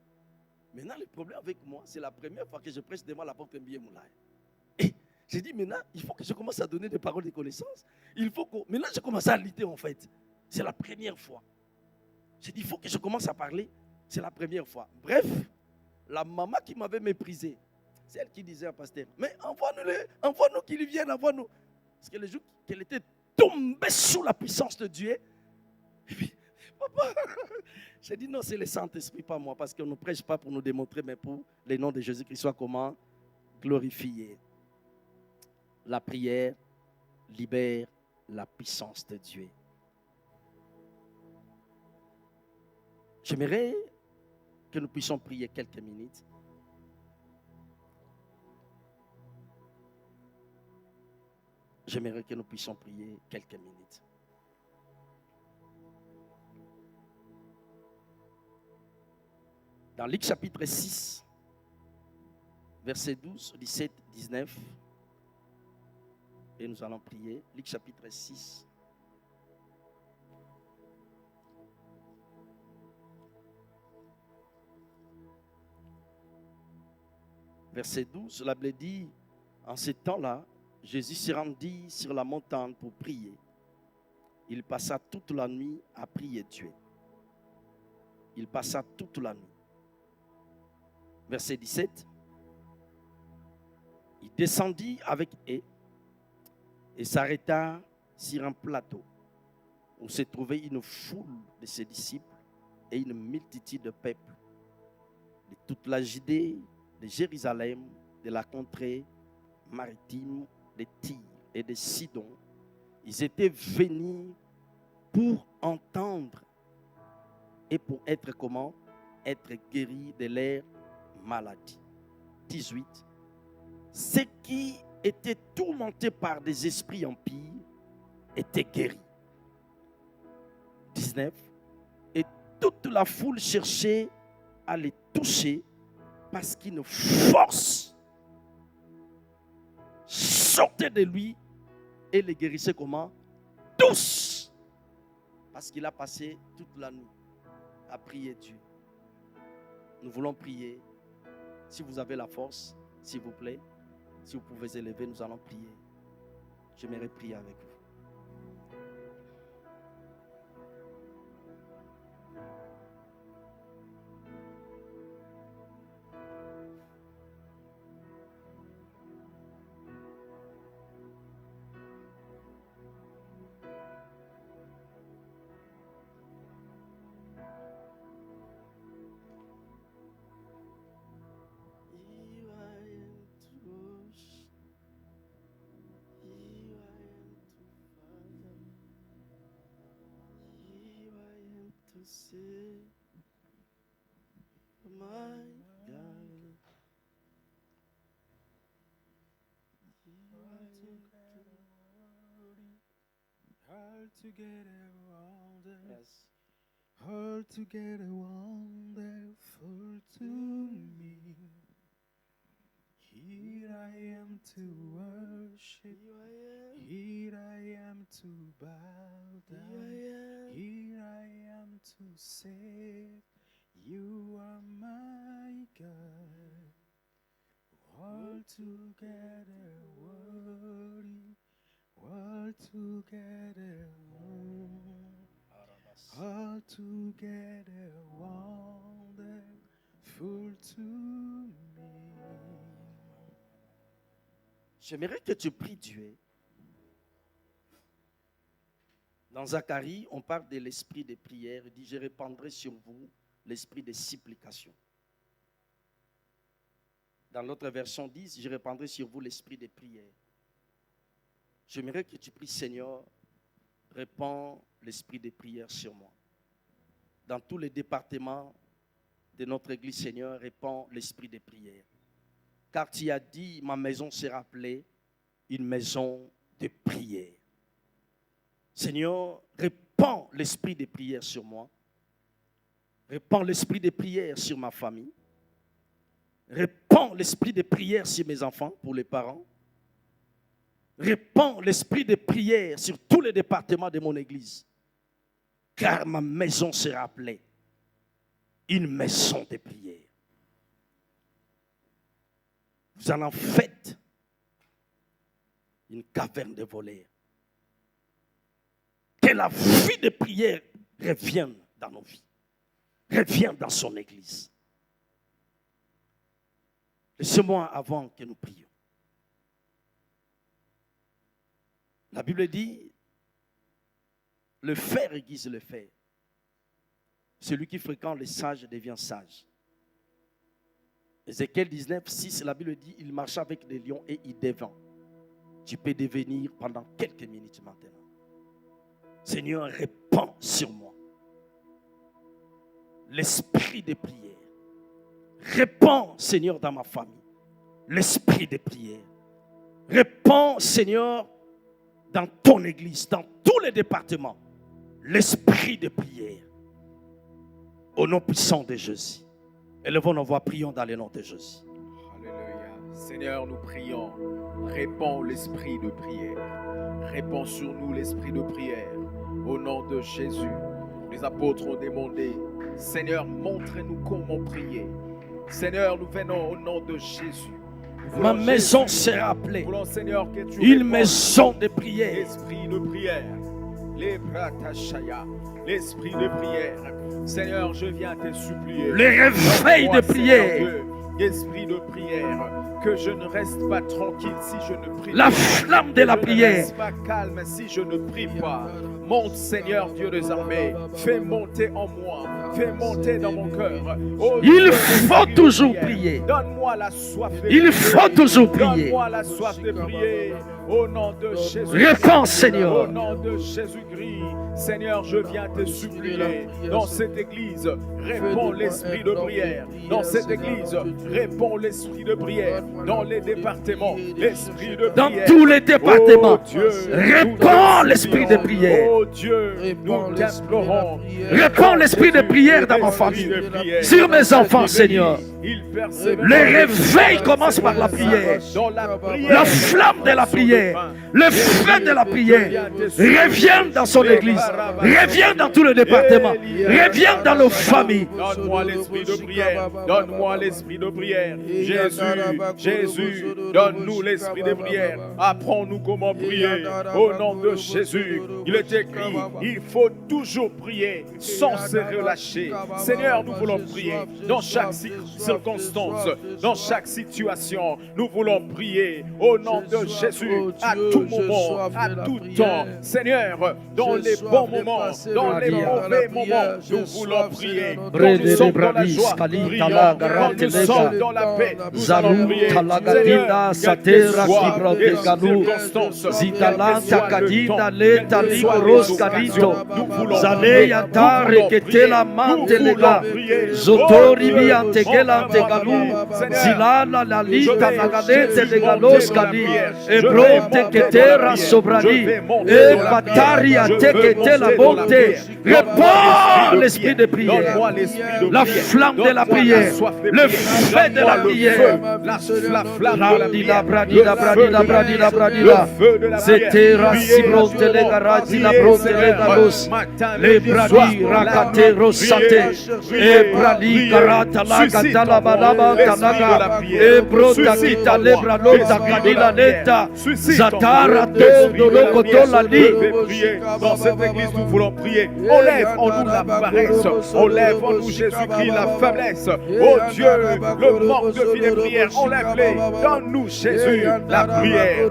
Maintenant, le problème avec moi, c'est la première fois que je prêche devant la porte Mbie Moulaya. Et j'ai dit, maintenant, il faut que je commence à donner des paroles de connaissance. Maintenant, je commence à lutter, en fait. C'est la première fois. J'ai dit, il faut que je commence à parler. C'est la première fois. Bref, la maman qui m'avait méprisé, c'est elle qui disait à pasteur, mais envoie-nous qu'ils viennent, envoie-nous. Parce que le jour qu'elle était tombée sous la puissance de Dieu, et puis, papa, j'ai dit non, c'est le Saint-Esprit, pas moi, parce qu'on ne prêche pas pour nous démontrer, mais pour le nom de Jésus-Christ soit comment glorifié. La prière libère la puissance de Dieu. J'aimerais que nous puissions prier quelques minutes. J'aimerais que nous puissions prier quelques minutes. Dans Luc chapitre 6, versets 12, 17, 19, et nous allons prier. Luc chapitre 6. Verset 12, la Bible dit, en ce temps-là, Jésus se rendit sur la montagne pour prier. Il passa toute la nuit à prier Dieu. Il passa toute la nuit. Verset 17. Il descendit avec eux et s'arrêta sur un plateau où se trouvait une foule de ses disciples et une multitude de peuple de toute la Judée, de Jérusalem, de la contrée maritime de Tyr et de Sidon. Ils étaient venus pour entendre et pour être comment? Être guéris de leur maladie. 18. Ceux qui étaient tourmentés par des esprits impurs étaient guéris. 19. Et toute la foule cherchait à les toucher parce qu'une force sortait de lui et les guérissait comment? Tous. Parce qu'il a passé toute la nuit à prier Dieu. Nous voulons prier. Si vous avez la force, s'il vous plaît, si vous pouvez élever, nous allons prier. J'aimerais prier avec vous. Say, my God, altogether wonderful, yes. altogether wonderful to me. Here I am to worship, here I am to bow down, here I am to say, you are my God. Altogether worthy, altogether altogether wonderful to me. J'aimerais que tu pries Dieu. Dans Zacharie, on parle de l'esprit de prière. Il dit, je répandrai sur vous l'esprit de supplication. Dans l'autre version, dit, je répandrai sur vous l'esprit de prière. J'aimerais que tu pries, Seigneur, répands l'esprit de prière sur moi. Dans tous les départements de notre Église, Seigneur, répands l'esprit de prière. Car tu as dit, ma maison sera appelée une maison de prière. Seigneur, répands l'esprit de prière sur moi. Répands l'esprit de prière sur ma famille. Répands l'esprit de prière sur mes enfants, pour les parents. Répands l'esprit de prière sur tous les départements de mon Église. Car ma maison sera appelée une maison de prière. Vous en faites une caverne de voleurs. Que la vie de prière revienne dans nos vies. Revienne dans son Église. Laissez-moi avant que nous prions. La Bible dit, le fer aiguise le fer. Celui qui fréquente les sages devient sage. Ézéchiel 19, 6, la Bible dit, il marcha avec des lions et il devint. Tu peux devenir pendant quelques minutes maintenant. Seigneur, répands sur moi l'esprit de prière. Répands, Seigneur, dans ma famille, l'esprit de prière. Répands, Seigneur, dans ton église, dans tous les départements, l'esprit de prière. Au nom puissant de Jésus. Élevons nos voix, prions dans le nom de Jésus. Alléluia. Seigneur, nous prions. Répands l'esprit de prière. Répands sur nous l'esprit de prière. Au nom de Jésus. Les apôtres ont demandé, Seigneur, montre-nous comment prier. Seigneur, nous venons au nom de Jésus. Ma maison sera appelée Voulons, Seigneur, que tu une répandes maison de prière. l'esprit de prière. Les bratachaya, l'esprit de prière. Seigneur, je viens te supplier. Le réveil de prière. Esprit de prière, que je ne reste pas tranquille si je ne prie La pas. flamme de la Que je ne prière. reste pas calme si je ne prie pas. Monte, Seigneur Dieu des armées, fais monter en moi, fais monter dans mon cœur. Oh, Il Dieu, faut l'esprit de toujours prière. prier. Donne-moi la soif de Il prier. faut toujours prier. Donne-moi la soif de prier. Au nom de Jésus. Réponds, Seigneur. Au nom de Jésus-Christ. Seigneur, je viens te supplier. Dans cette église, réponds l'esprit de prière. Dans cette église, réponds l'esprit de prière. Dans les départements, l'esprit de Dans prière. tous les départements, Oh Dieu, répands nous l'esprit de prière. Oh Dieu, nous t'implorons. Répands l'esprit de prière dans ma famille, sur mes enfants, Seigneur. Le réveil commence par la prière. La flamme de la prière, le feu de la prière. Reviens dans son église. Reviens dans tous les départements. Reviens dans nos familles. Donne-moi l'esprit de prière. Donne-moi l'esprit de prière. Jésus, Jésus, donne-nous l'esprit de prière. Apprends-nous comment prier. Au nom de Jésus, il est écrit, il faut toujours prier sans se relâcher. Seigneur, nous voulons prier dans chaque circonstance, dans chaque situation. Nous voulons prier au nom de Jésus à tout moment, à tout temps. Seigneur, dans les bons moments, dans les mauvais moments, nous voulons prier. Quand nous sommes dans la joie, prions. Quand nous sommes dans la paix, nous allons prier. Seigneur, quelles que soient les circonstances, Zidalanta kadina quelles leta que soient ligoros les kadito. occasions, nous voulons Zaleya prier. tare Nous voulons ketela prier. mantelega. Nous voulons prier. Zotori Oh Dieu, biantegela tegalu. Zilala la lita nagadete legalos kadi. Ebronte ketera sobrani. E bataria tekete la bonte. Répands l'esprit de prière. La flamme de la prière. Le feu de la prière. Radila bradila bradila bradila bradila. C'était Rassibronte les garati la bronte les galos. Les bradi rakate rosate. E bradi garata la gata la balaba talaga. E brota kita le bralota kadila leta. Zatara todo lo kotola li. Dans cette église, nous voulons prier. Enlève en nous la paresse. Enlève en nous, Jésus-Christ, la faiblesse. Oh Dieu, le manque de vie de prière. Enlève-les. Donne-nous, Jésus, la prière,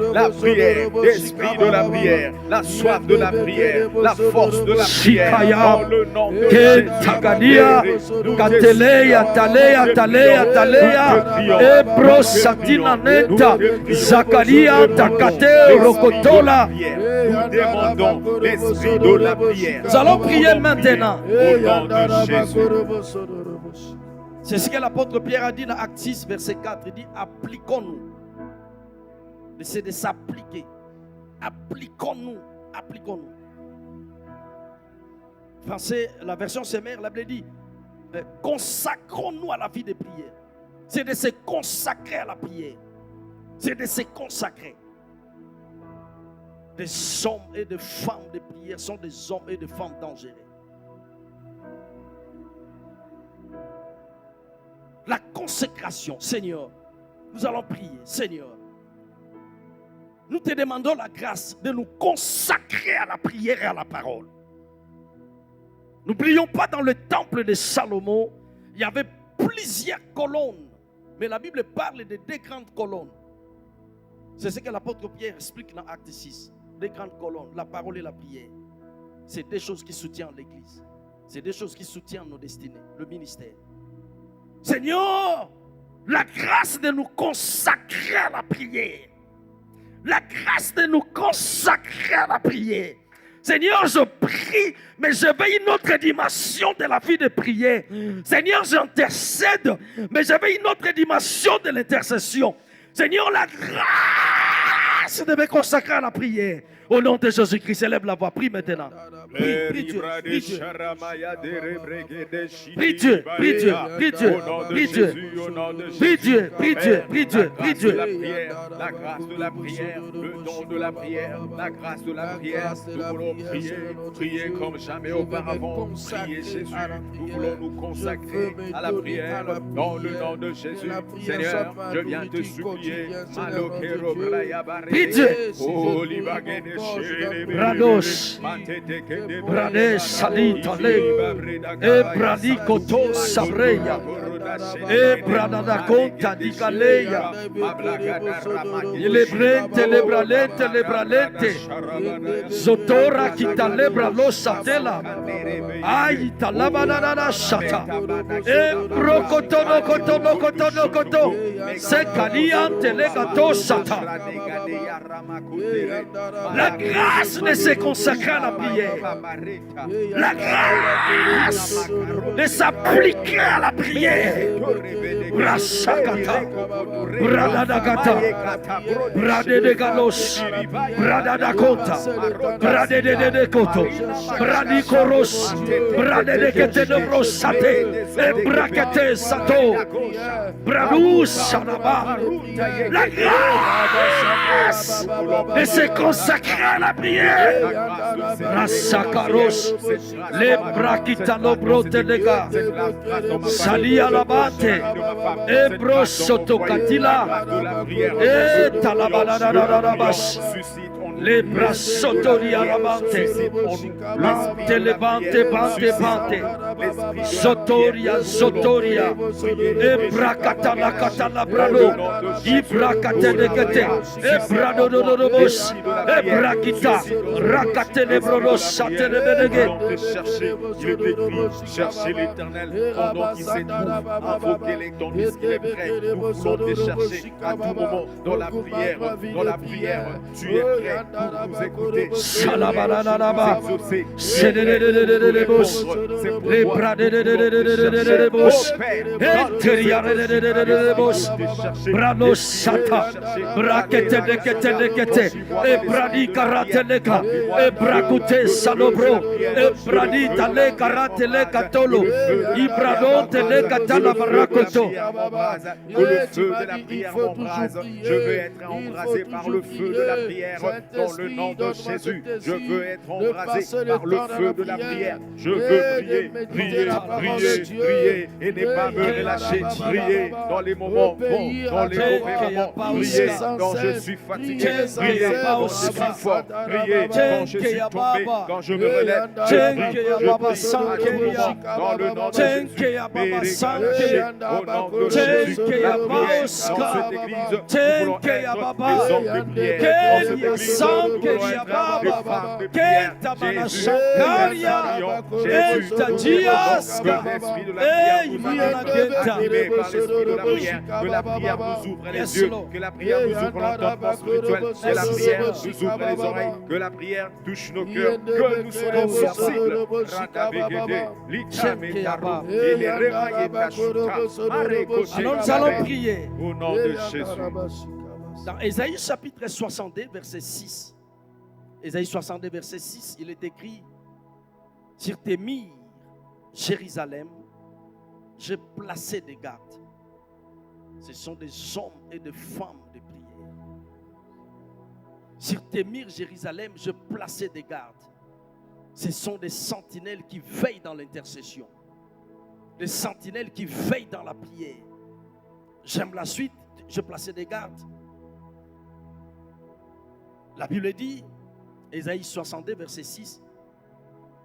l'esprit de la prière, la soif de la prière, la force de la prière. Dans le nom de Jésus. Tagalia, Cateleya, Talea, Talea, Talea, Ebro Satina Neta, Zakaria, Takate, Rokotola. Nous demandons l'esprit de la prière. Nous allons prier maintenant. Au nom de Jésus. C'est ce que l'apôtre Pierre a dit dans Acte 6, verset 4. Il dit, appliquons-nous. C'est de s'appliquer. Appliquons-nous. Appliquons-nous. Français, la version Semère, la Bible dit, consacrons-nous à la vie de prière. C'est de se consacrer à la prière. C'est de se consacrer. Des hommes et des femmes de prière sont des hommes et des femmes dangereux. La consécration, Seigneur, nous allons prier, Seigneur. Nous te demandons la grâce de nous consacrer à la prière et à la parole. N'oublions pas, dans le temple de Salomon, il y avait plusieurs colonnes. Mais la Bible parle de deux grandes colonnes. C'est ce que l'apôtre Pierre explique dans Acte 6. Deux grandes colonnes, la parole et la prière. C'est des choses qui soutiennent l'Église. C'est des choses qui soutiennent nos destinées, le ministère. Seigneur, la grâce de nous consacrer à la prière. La grâce de nous consacrer à la prière. Seigneur, je prie, mais je veux une autre dimension de la vie de prière. Seigneur, j'intercède, mais je veux une autre dimension de l'intercession. Seigneur, la grâce de me consacrer à la prière. Au nom de Jésus-Christ, élève la voix, prie maintenant. Prie Dieu, prie Dieu. Prie Dieu, prie Dieu, prie Dieu, prie Dieu. Prie Dieu, prie Dieu, prie Dieu, prie Dieu. La grâce de la prière, le don de la prière, la grâce de la prière. Nous voulons prier, prier comme jamais auparavant. Prier Jésus, nous voulons nous consacrer à la prière dans le nom de Jésus. Seigneur, je viens te supplier. Prie Dieu. Brados, Brades, Salitale, Ebradikoto Sabreya, Ebradadakonta Dikaleya, Lebrente, Lebralente, Lebralente, Zotora Kitalebra Losatela, Ay Talabanana Shata, Ebrokotono Kotono Kotono Koto, Sekaliante Legato Sata. La grâce de se consacrer à la prière. La grâce de s'appliquer à la prière. Brasakata, Bradadagata, Bradegalos, Bradadakota, Bradedekoto, Bradikoros, Bradekete de Brosate, Brakete Sato, Bradus Sanaba. La grâce de se consacrer à la prière. Rasakaros, les brakitano brotelega, Salia Labate, Ebrosoto Katila, et Talabanabas. Les bras sotori arabante, bante levante, bante, bante, sotoria, sotoria, e bracatana, catana, brano, i bracatenegate, e brano dobos, e bracita, racatene bronos, satene benege. Cherchez l'éternel pendant qu'il s'étouffe, invoquez-les tandis qu'il est prêt. Nous voulons te chercher à tout moment dans la prière, tu es prêt. Nous écouter, Salabananaba, c'est les bras de Brano Sata, Brakete nekete, et Bradi Karateleka, et Brakute Salobro, et Bradi Tale Karatele Katolo, Ibradon Tele Katala Barakoto. Que le feu de la prière m'embrase. Je veux être embrasé par le feu de la prière. Dans le nom de Jésus, je veux être embrasé par le feu de la prière. Je veux prier, prier, prier, prier et ne pas me relâcher. Prier dans les moments bons, dans les mauvais moments. Prier quand je suis fatigué. Prier quand je suis fort. Prier quand je suis tombé, quand je me relève. Je prie à tout moment dans le nom de Jésus. Au nom de Jésus, la prière dans cette église, nous voulons être des hommes de prière. Dans cette église, que la prière nous ouvre les yeux, que la prière nous ouvre l'entendement spirituel, que la prière nous ouvre les oreilles, que la prière touche nos cœurs, que nous soyons sensibles. Alors nous allons prier au nom de Jésus. Dans Ésaïe chapitre 62, verset 6. Ésaïe 62, verset 6, il est écrit: sur tes murs, Jérusalem, j'ai placé des gardes. Ce sont des hommes et des femmes de prière. Sur tes murs, Jérusalem, j'ai placé des gardes. Ce sont des sentinelles qui veillent dans l'intercession. Des sentinelles qui veillent dans la prière. J'aime la suite, j'ai placé des gardes. La Bible dit, Ésaïe 62, verset 6,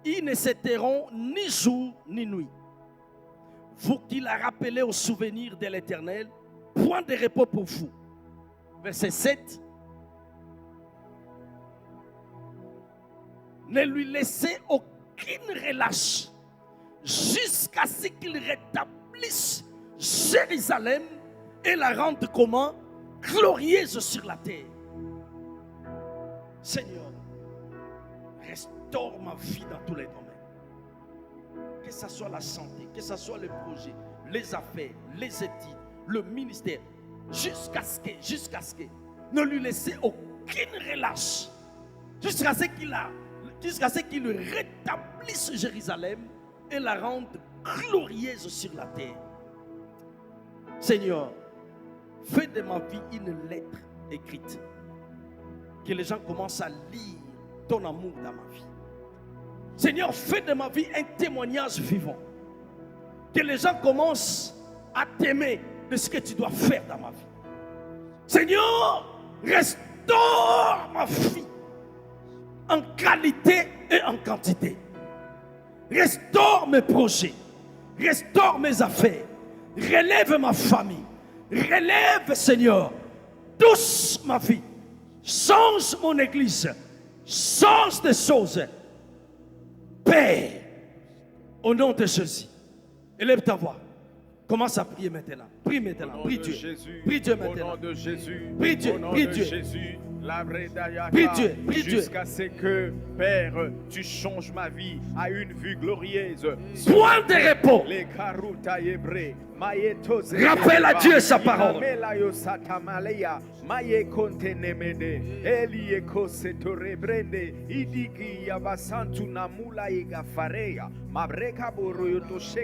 ils ne se tairont ni jour ni nuit. Vous qui la rappelez au souvenir de l'Éternel, point de repos pour vous. Verset 7, ne lui laissez aucune relâche jusqu'à ce qu'il rétablisse Jérusalem et la rende comment? Glorieuse sur la terre. Seigneur, restaure ma vie dans tous les domaines. Que ce soit la santé, que ce soit les projets, les affaires, les études, le ministère, jusqu'à ce que, ne lui laissez aucune relâche, jusqu'à ce qu'il rétablisse Jérusalem et la rende glorieuse sur la terre. Seigneur, fais de ma vie une lettre écrite, que les gens commencent à lire ton amour dans ma vie. Seigneur, fais de ma vie un témoignage vivant, que les gens commencent à t'aimer de ce que tu dois faire dans ma vie. Seigneur, restaure ma vie en qualité et en quantité. Restaure mes projets, restaure mes affaires, relève ma famille, relève, Seigneur, touche ma vie, change mon église, change des choses. Père, au nom de Jésus, élève ta voix. Commence à prier maintenant. Prie maintenant. Prie Dieu. Prie Dieu maintenant. Au nom de Jésus. Prie Dieu. Au nom Prie de Dieu. Jésus. Prie Dieu. Prie Dieu. Jusqu'à ce que, Père, tu changes ma vie à une vue glorieuse. Point de repos. Les rappelle à Dieu sa parole.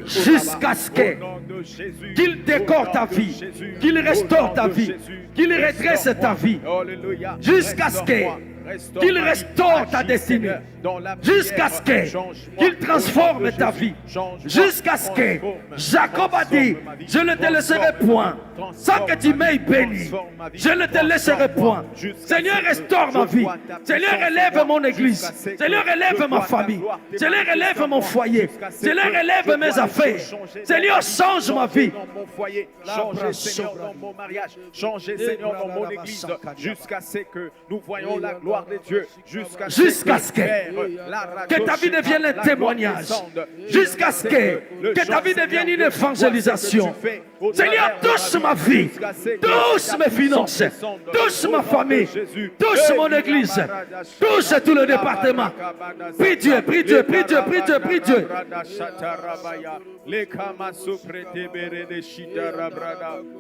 Jusqu'à ce qu'il décore ta vie, qu'il restaure ta vie, qu'il redresse ta vie, jusqu'à ce qu'il restaure ta destinée, jusqu'à ce qu'il transforme ta vie, jusqu'à ce que Jacob a dit, je ne te laisserai point sans que tu m'aies béni, je ne te laisserai point. Seigneur, restaure ma vie, Seigneur, élève mon église, Seigneur, élève ma famille, Seigneur, élève mon foyer, Seigneur, élève mes affaires, Seigneur, change ma vie, changez Seigneur dans mon mariage, changez Seigneur dans mon église, jusqu'à ce que nous voyons la gloire de Dieu, jusqu'à ce que ta vie devienne un témoignage, jusqu'à ce que ta vie devienne une évangélisation. Seigneur, touche ma vie, touche mes finances, touche ma famille, touche mon église, touche tout le département. Prie Dieu, prie Dieu, prie Dieu, prie Dieu, prie Dieu.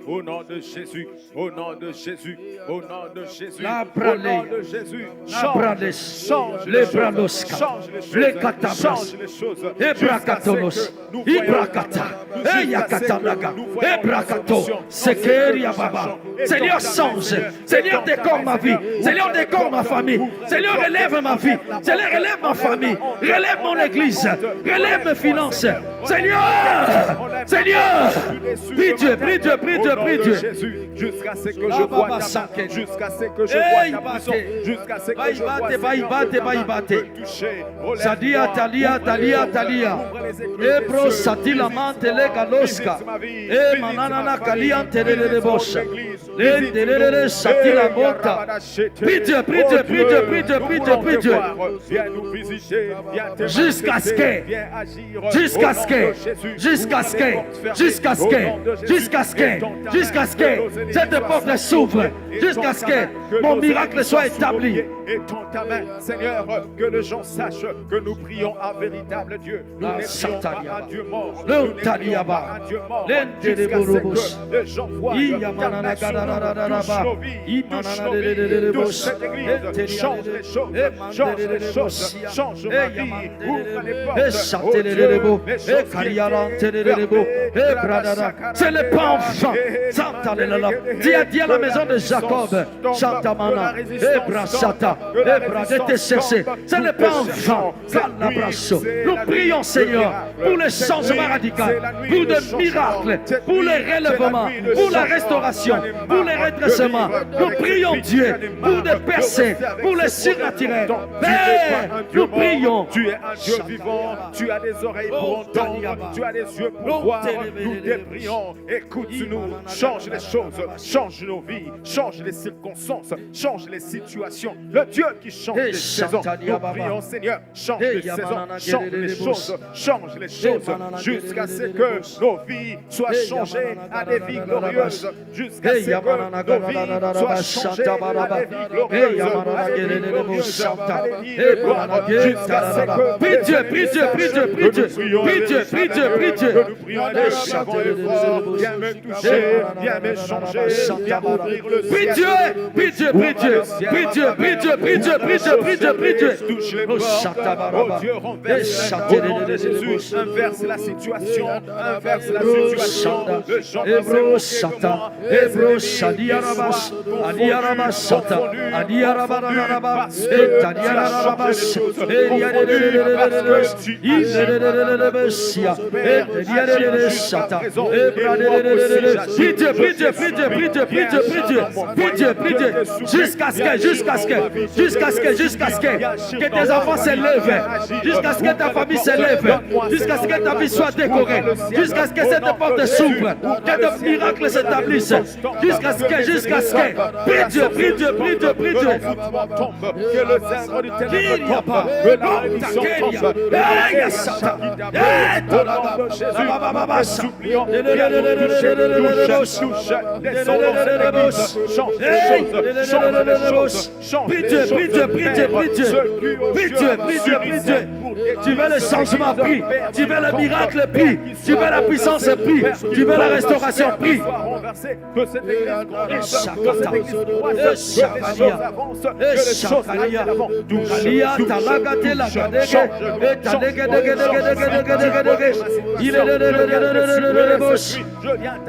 Au nom de Jésus, au nom de Jésus, au nom de Jésus, au nom de Jésus, change les choses, change les choses, Ebrakatolos, Ibrakata, Eyakatanaga, Ebrakato, Sekeria Baba. Seigneur, change, Seigneur, décore ma vie, Seigneur, décore ma famille, Seigneur, relève ma vie, Seigneur, relève ma famille, relève mon église, relève mes finances, Seigneur, Seigneur, prie Dieu, prie Dieu, prie Dieu, prie Dieu. Jusqu'à ce que je vois ta main, jusqu'à ce que je vois ta puissance, jusqu'à ce que je vois toucher. Sadia, Talia, Talia, Talia. Ebro, Satila, Mantele, Galoska. E Manana, Kalian, Tele, Bosha. Le Satila, Mota. Prie Dieu, prie Dieu, prie Dieu, prie Dieu, prie Dieu, prie Dieu. Jusqu'à ce que, jusqu'à ce que, jusqu'à ce que, jusqu'à ce que, jusqu'à ce que, jusqu'à ce que cette porte s'ouvre, jusqu'à ce que mon miracle soit établi. Et tends ta main, Seigneur, que les gens sachent que nous prions à véritable Dieu. Nous ne prions pas à Dieu mort. Nous ne prions pas à Dieu mort. Jusqu'à ce que les gens voient que ta main touche nos vies, touche nos vies, touche cette église. Change les choses, change les choses, change ma vie, ouvre les portes. C'est le pas enfant. Tu as dit à la maison de Jacob, Chantamana, Ebrasata, Ebra, de te chercher. Ce n'est pas enfant. Nous prions, Seigneur, pour le changement radical, pour des miracles, pour le relèvement, pour la restauration, pour le redressement. Nous prions Dieu pour des percées, pour le surnaturel. Père, nous prions. Tu es un Dieu vivant, tu as des oreilles pour entendre, tu as des yeux pour voir. Nous te prions, écoute-nous, change les choses, change nos vies, change les circonstances. circonstances, change les situations. Le Dieu qui change les saisons. Nous prions, Seigneur, change les saisons, change les choses, change les choses, jusqu'à ce que nos vies soient changées à des vies glorieuses, jusqu'à ce que nos vies soient changées à des vies glorieuses, à des vies glorieuses, à des vies de gloire, jusqu'à ce que Prie Dieu, prie Dieu, prie Dieu, prie Dieu, prie Dieu, prie Dieu, prie Dieu. nous prions avec l'avant et fort, viens me toucher, viens me changer, viens m'ouvrir le ciel. Prie Dieu, prie Dieu, prie Dieu, prie Dieu, prie Dieu, prie Dieu, prie Dieu, prie Dieu, prie Dieu. Touche les portes, oh Dieu, renverse, au nom de Jésus, inverse la situation, inverse la situation. Le genre de Satan, Ebro Shadiarabas, Adiarabas Satan, Adiarabarabas, Etadiarabas, Ediarabas, Isererererebesia, Ediarabas, Prie Dieu, prie Dieu, prie Dieu, prie Dieu, prie Dieu, prie Dieu, prie Dieu, prie Dieu, jusqu'à ce que tes enfants s'élèvent, jusqu'à ce que ta famille s'élève, jusqu'à ce que ta vie soit décorée, jusqu'à ce que cette porte s'ouvre, que de miracles s'établissent, jusqu'à ce que, prie Dieu, prie Dieu, prie Dieu, prie Dieu. Que le zèbre du ténèbre tombe, que la bénédiction tombe, Jésus, supplions, viens nous toucher, touche les sondages de l'église, change les choses, change les choses, change les choses. Prie Dieu, prie Dieu, prie Dieu, prie Dieu, prie Dieu, prie Dieu. Tu veux le changement, prie. Tu veux le miracle, prie. Tu veux la puissance, prie. Tu veux la restauration, prie. Que cette église grandisse, que cette église croisse, que les choses avancent, que les choses aillent de l'avant.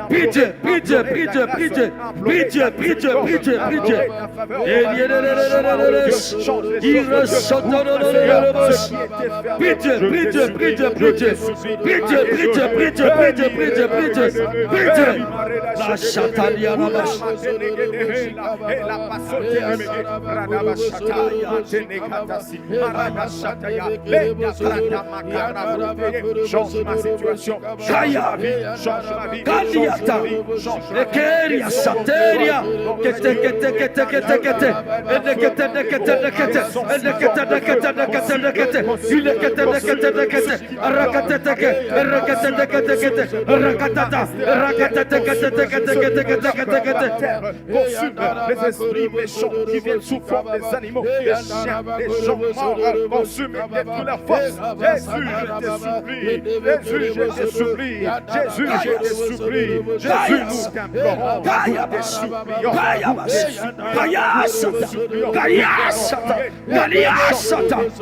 Prie Dieu, prie Dieu, prie Dieu, prie Dieu, prie Dieu, prie Dieu, prie Dieu, prie Dieu. Prie Dieu, prie Dieu, prie Dieu, prie Dieu, prie Dieu, prie Dieu, prie Dieu, prie Dieu, prie Dieu, prie Dieu, prie Dieu. La chatalia rabash. Change ma situation, change ma vie, change ma vie, Kaliata, Ekeria, Sateria, Kete, consume les esprits méchants qui viennent sous forme des animaux, des chiens, des gens morts, consume de toute leur force. Jésus, je te supplie, Jésus, je te supplie, Jésus, je te supplie, Jésus, nous t'implorons, nous te supplions,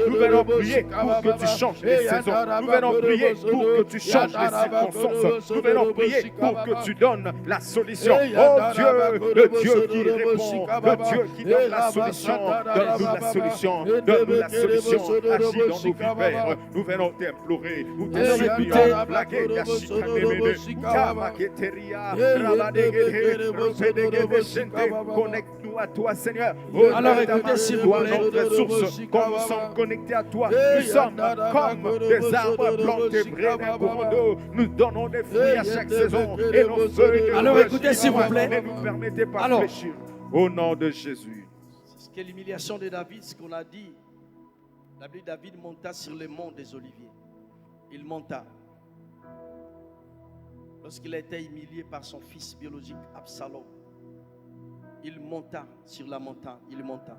nous venons prier pour que tu changes les saisons, nous venons prier pour que tu changes les circonstances, nous venons prier pour que tu donnes la solution. Oh Dieu, le Dieu qui répond, le Dieu qui donne la solution, donne-nous la solution, donne-nous la solution, agis dans nos vies, Père. Nous venons t'implorer, nous te supplions. Connecte-nous à toi, Seigneur. Alors écoutez, s'il vous plaît, notre source, comme nous sommes connectés à toi, nous sommes comme des arbres plantés près d'un courant d'eau. Nous donnons des fruits à chaque saison et nos feuilles. Alors écoutez, s'il vous plaît. Ne nous permettez pas de fléchir. Au nom de Jésus. C'est ce qu'est l'humiliation de David, ce qu'on a dit. David monta sur le mont des Oliviers. Il monta. Lorsqu'il a été humilié par son fils biologique Absalom, il monta sur la montagne. Il monta.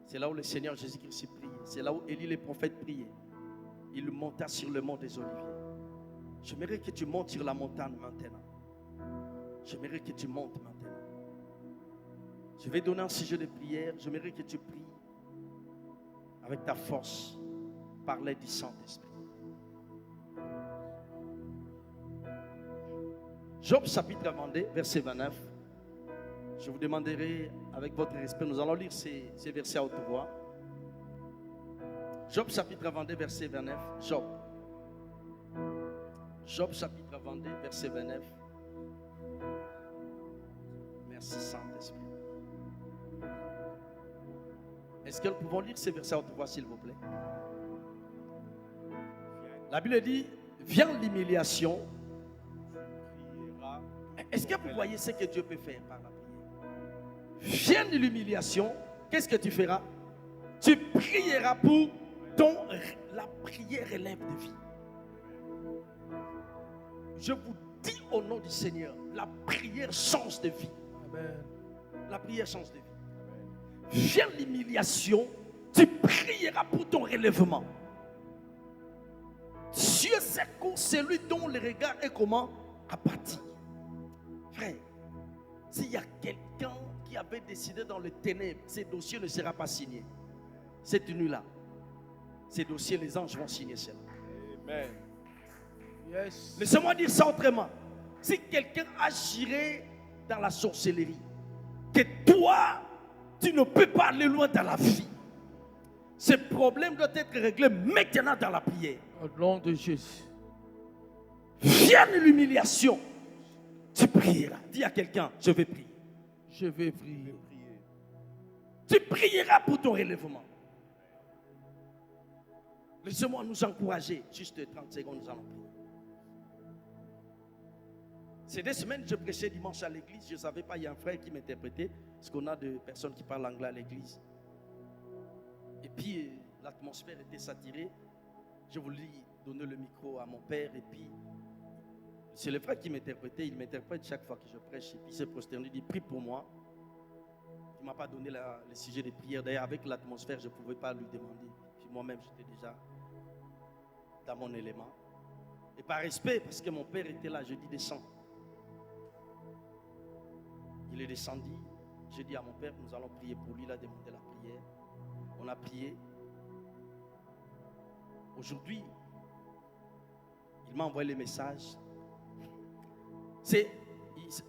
C'est là où le Seigneur Jésus-Christ priait. C'est là où Élie le prophète priait. Il monta sur le mont des Oliviers. J'aimerais que tu montes sur la montagne maintenant. J'aimerais que tu montes maintenant. Je vais donner un sujet de prière. J'aimerais que tu pries avec ta force par l'aide du Saint-Esprit. Job chapitre 22, verset 29. Je vous demanderai avec votre respect, nous allons lire ces versets à haute voix. Job chapitre 22, verset 29. Job chapitre 22, verset 29. Merci Saint-Esprit. Est-ce que nous pouvons lire ces versets à haute voix, s'il vous plaît? La Bible dit, vient l'humiliation. Est-ce que vous voyez ce que Dieu peut faire par la prière? vienne l'humiliation, qu'est-ce que tu feras? Tu prieras pour la prière relève de vie. Je vous dis au nom du Seigneur, la prière change de vie. Amen. La prière change de vie. Viens l'humiliation, tu prieras pour ton relèvement. Dieu secoue celui dont le regard est comment? Apathie. Frère, s'il y a quelqu'un qui avait décidé dans le ténèbres, ces dossiers ne seront pas signés. Cette nuit-là, ces dossiers, les anges vont signer cela. Amen. Yes. Laissez-moi dire ça autrement. Si quelqu'un a géré dans la sorcellerie, que toi, tu ne peux pas aller loin dans la vie, ce problème doit être réglé maintenant dans la prière. Au nom de Jésus. Vienne l'humiliation, tu prieras. Dis à quelqu'un, je vais prier. Je vais prier. Tu prieras pour ton relèvement. Laissez-moi nous encourager. Juste 30 secondes, nous allons prier. Ces 2 semaines, je prêchais dimanche à l'église. Je ne savais pas, il y a un frère qui m'interprétait. Parce qu'on a de personnes qui parlent anglais à l'église. Et puis, l'atmosphère était saturée. Je voulais donner le micro à mon père. Et puis, c'est le frère qui m'interprétait. Il m'interprète chaque fois que je prêche. Et puis, il s'est prosterné. Il dit, prie pour moi. Il ne m'a pas donné le sujet de prière. D'ailleurs, avec l'atmosphère, je ne pouvais pas lui demander. Puis moi-même, j'étais déjà dans mon élément. Et par respect, parce que mon père était là, je dis, descends. Il est descendu. J'ai dit à mon père, nous allons prier pour lui. Il a demandé la prière. On a prié. Aujourd'hui, il m'a envoyé le message.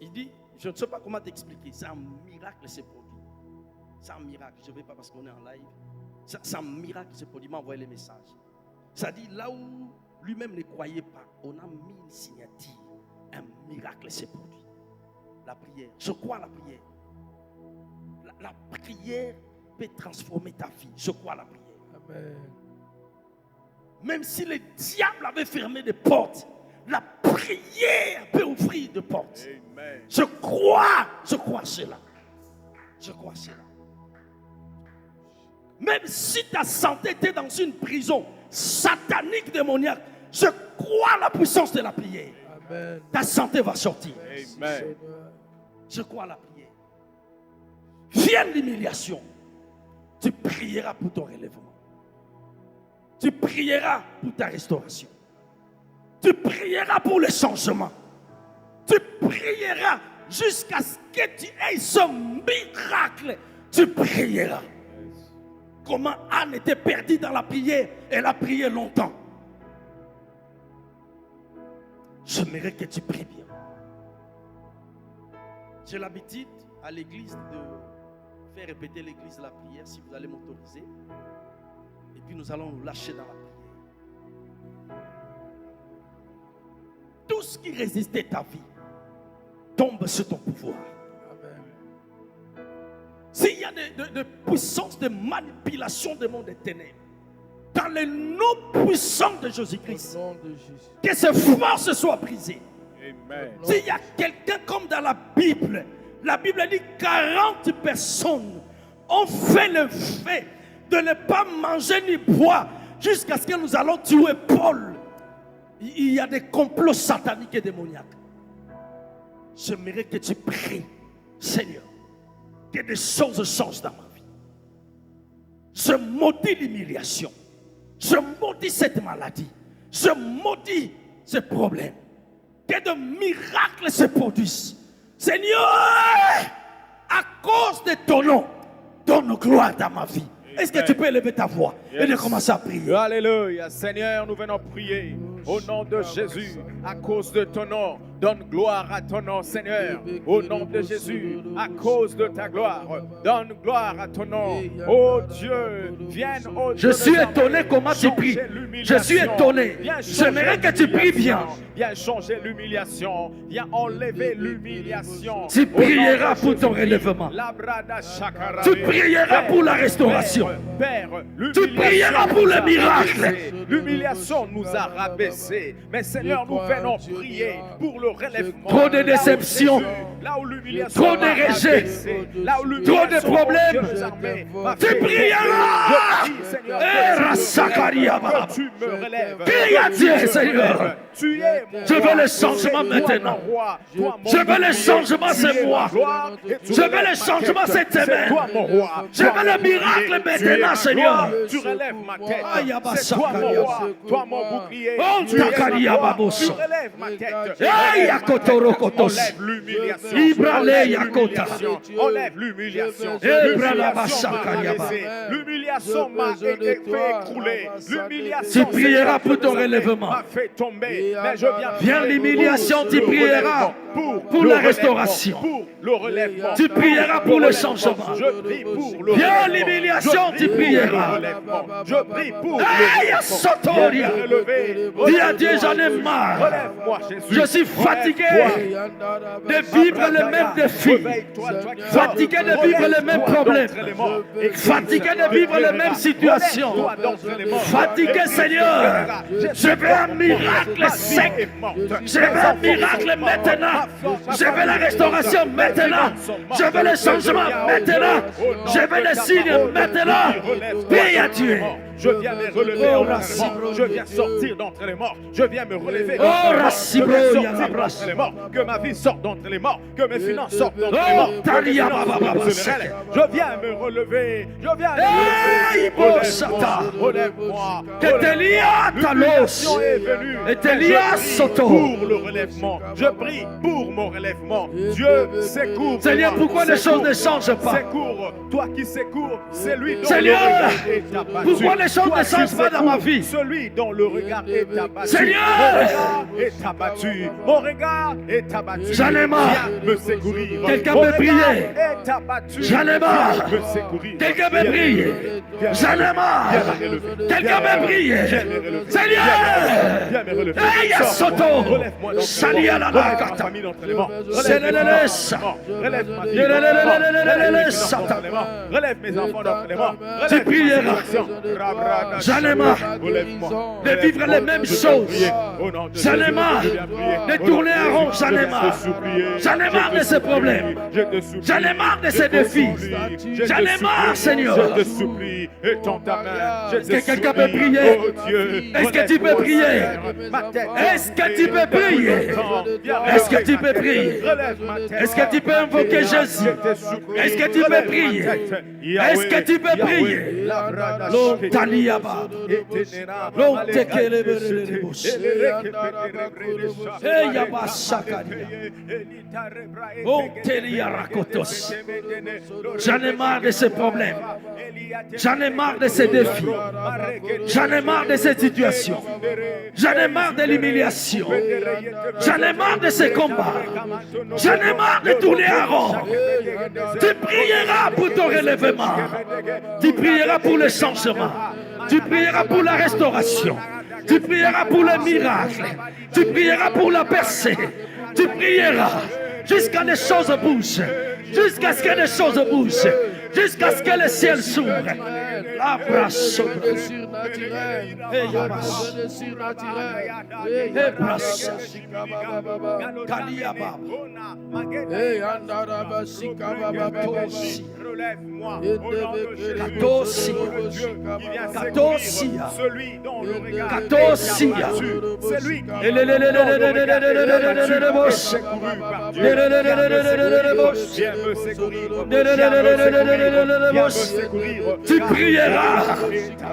Il dit, je ne sais pas comment t'expliquer. C'est un miracle ce produit. C'est un miracle. Je ne vais pas parce qu'on est en live. C'est un miracle ce produit. Il m'a envoyé le message. Ça dit, là où lui-même ne croyait pas, on a mis une signature. Un miracle ce produit. La prière. Je crois à la prière. La prière peut transformer ta vie. Je crois à la prière. Amen. Même si le diable avait fermé des portes, la prière peut ouvrir des portes. Amen. Je crois cela. Je crois cela. Même si ta santé était dans une prison satanique, démoniaque, je crois à la puissance de la prière. Amen. Ta santé va sortir. Amen. Je crois à la prière. Viens l'humiliation. Tu prieras pour ton relèvement. Tu prieras pour ta restauration. Tu prieras pour le changement. Tu prieras jusqu'à ce que tu aies ce miracle. Tu prieras. Comment Anne était perdue dans la prière. Elle a prié longtemps. J'aimerais que tu pries bien. J'ai l'habitude à l'église de faire répéter l'église la prière si vous allez m'autoriser. Et puis nous allons nous lâcher dans la prière. Tout ce qui résistait à ta vie tombe sur ton pouvoir. Amen. S'il y a de puissance de manipulation des mondes des ténèbres, dans le nom puissant de Jésus-Christ, Au nom de Jésus. que ces forces soient brisées. Amen. S'il y a quelqu'un comme dans la Bible dit 40 personnes ont fait le fait de ne pas manger ni boire jusqu'à ce que nous allons tuer Paul. Il y a des complots sataniques et démoniaques. J'aimerais que tu pries, Seigneur, que des choses changent dans ma vie. Je maudis l'humiliation. Je maudis cette maladie. Je maudis ce problème. Que de miracles se produisent. Seigneur, à cause de ton nom, donne gloire dans ma vie. Est-ce que tu peux élever ta voix et de commencer à prier? Alléluia. Seigneur, nous venons prier au nom de Jésus. À cause de ton nom, donne gloire à ton nom, Seigneur. Au nom de Jésus, à cause de ta gloire, donne gloire à ton nom. Oh Dieu, viens au Je suis étonné comment tu pries. Je suis étonné. J'aimerais que tu pries bien. Viens changer l'humiliation. Viens enlever l'humiliation. Tu prieras pour ton relèvement. Tu prieras pour la restauration. Père, Tu prieras pour le miracle. L'humiliation nous a rabaissés. Mais Seigneur, nous venons prier pour le le relèvement, trop de déceptions, là où l'humiliation, trop de rejets, là où trop de problèmes. Tu prieras. que tu me relèves. Crie à Dieu, Seigneur. Tu es mon Je veux roi. le changement C'est toi maintenant. mon roi. Toi, mon Je veux le bouclier. changement Tu ce es mois. ma gloire et tu Je veux relèves le ma changement tête. cette C'est semaine. toi mon roi. Je Toi, veux le mon bouclier. miracle Tu es maintenant, ma Seigneur. gloire. Tu relèves ma tête. Aïe, C'est toi mon roi. Toi mon bouclier. Oh, Tu es ma Takaria gloire. Baboso. Tu relèves ma tête. Aïe, Yakotoro Kotos. Enlève l'humiliation. Ibrale Enlève Yakota. l'humiliation. Enlève l'humiliation. Ebrala L'humiliation m'a Basakariaba. rabaissé. L'humiliation m'a fait écrouler. L'humiliation Tu prieras pour ton relèvement. m'a fait tomber. Mais je viens Viens l'humiliation, tu prieras pour le la relèvement, restauration. pour le relèvement. Tu prieras pour le changement. Je prie pour le Viens relèvement. l'humiliation, Je tu prie pour prieras. le relèvement. Je prie pour le Aïe, relèvement. Sotoria. Viens me relever. Dis à Dieu, j'en ai marre. Relève-moi, Jésus. Je suis fatigué de vivre les mêmes défis. Réveille-toi, toi qui dors. Fatigué de vivre les mêmes Relève-toi problèmes. d'entre les morts. Fatigué de vivre les mêmes situations. Relève-toi d'entre les morts. Fatigué, Seigneur. Je veux un miracle sec. Je veux un miracle maintenant. Je veux la restauration maintenant. Je veux le changement maintenant. Je veux le signe maintenant. Prie à Dieu. Je viens me relever en entrée. Je viens sortir d'entre les morts. Je viens me relever Oh, d'entre les morts. Je Racibro, viens sortir Yalabras. d'entre les morts. Que ma vie sorte d'entre les morts. Que mes finances sortent d'entre Oh, les morts. Que mes Talia, finances Baba, sortent Baba, d'entre les Seke. morts. Je viens me relever. Je viens me Hey, relever. Bosata. Relève-moi. Que Telia Talos. L'humiliation est venue. Et Telia Je prie Soto. pour le relèvement. Je prie pour mon relèvement. Dieu secours. Seigneur, pourquoi les choses ne changent pas? Secours. Toi qui secours, c'est lui dont Seigneur, le regard est abattu. pourquoi les choses Toi ne qui changent pas dans ma secours, vie? Celui dont le regard est abattu. Seigneur, mon regard est abattu. Mon regard est abattu. J'en ai marre. Viens me secourir. Quelqu'un Mon peut regard prier. est abattu. J'en ai marre. Viens me secourir. Quelqu'un Viens me me prie. relever. Viens me J'en ai relever. marre. Viens me relever. Quelqu'un Viens me prie. Viens me relever. Seigneur. Viens me relever. Hey, Sors-moi. Soto. Relève-moi d'entre les Salia morts. la Relève ma nakata. famille d'entre les morts. C'est Relève le mes laisse. enfants d'entre les morts. Relève ma vie Le- le- d'entre les le- morts. le- le- Relève le- mes le- finances Satan. d'entre les morts. Relève mes enfants d'entre les morts. Tu Relève ma prieras. situation. Rabrada. J'en ai marre Relève-moi. de vivre les mêmes Je viens choses. prier au nom de J'en ai Jésus. marre Je viens prier de au tourner nom en de rond. Jésus. J'en Je ai viens marre. te supplier. J'en ai marre de ces problèmes. Je te supplie. J'en ai marre de ces Je te défis. supplie. Je J'en te ai marre, supplie. Seigneur. Je te supplie. Étends ta main. Je te Est-ce que quelqu'un supplie. peut prier? Oh Dieu. Est-ce que tu peux relève-moi, prier? Seigneur. Ma tête. Est-ce que tu peux prier? Est-ce que tu peux prier? Est-ce que tu peux invoquer Jésus? Est-ce que tu peux prier? Est-ce que tu peux prier? L'Otaliaba. L'Otekelebelebos. Hey, Yabasakaria. Otelia Rakotos. J'en ai marre de ces problèmes. J'en ai marre de ces défis. J'en ai marre de ces situations. J'en ai marre de l'humiliation. J'en ai marre de ces combats. J'en ai marre de tourner en rond. Tu prieras pour ton relèvement. Tu prieras pour le changement. Tu prieras pour la restauration. Tu prieras pour le miracle. Tu prieras pour la percée. Tu prieras jusqu'à ce que les choses bougent. Jusqu'à ce que les choses bougent. Jusqu'à ce que le ciel s'ouvre. Abraço. Relève-moi au nom de Jésus. Katosia. Dieu qui vient Katosia. secourir celui dont le regard Katosia. est abattu. Celui qui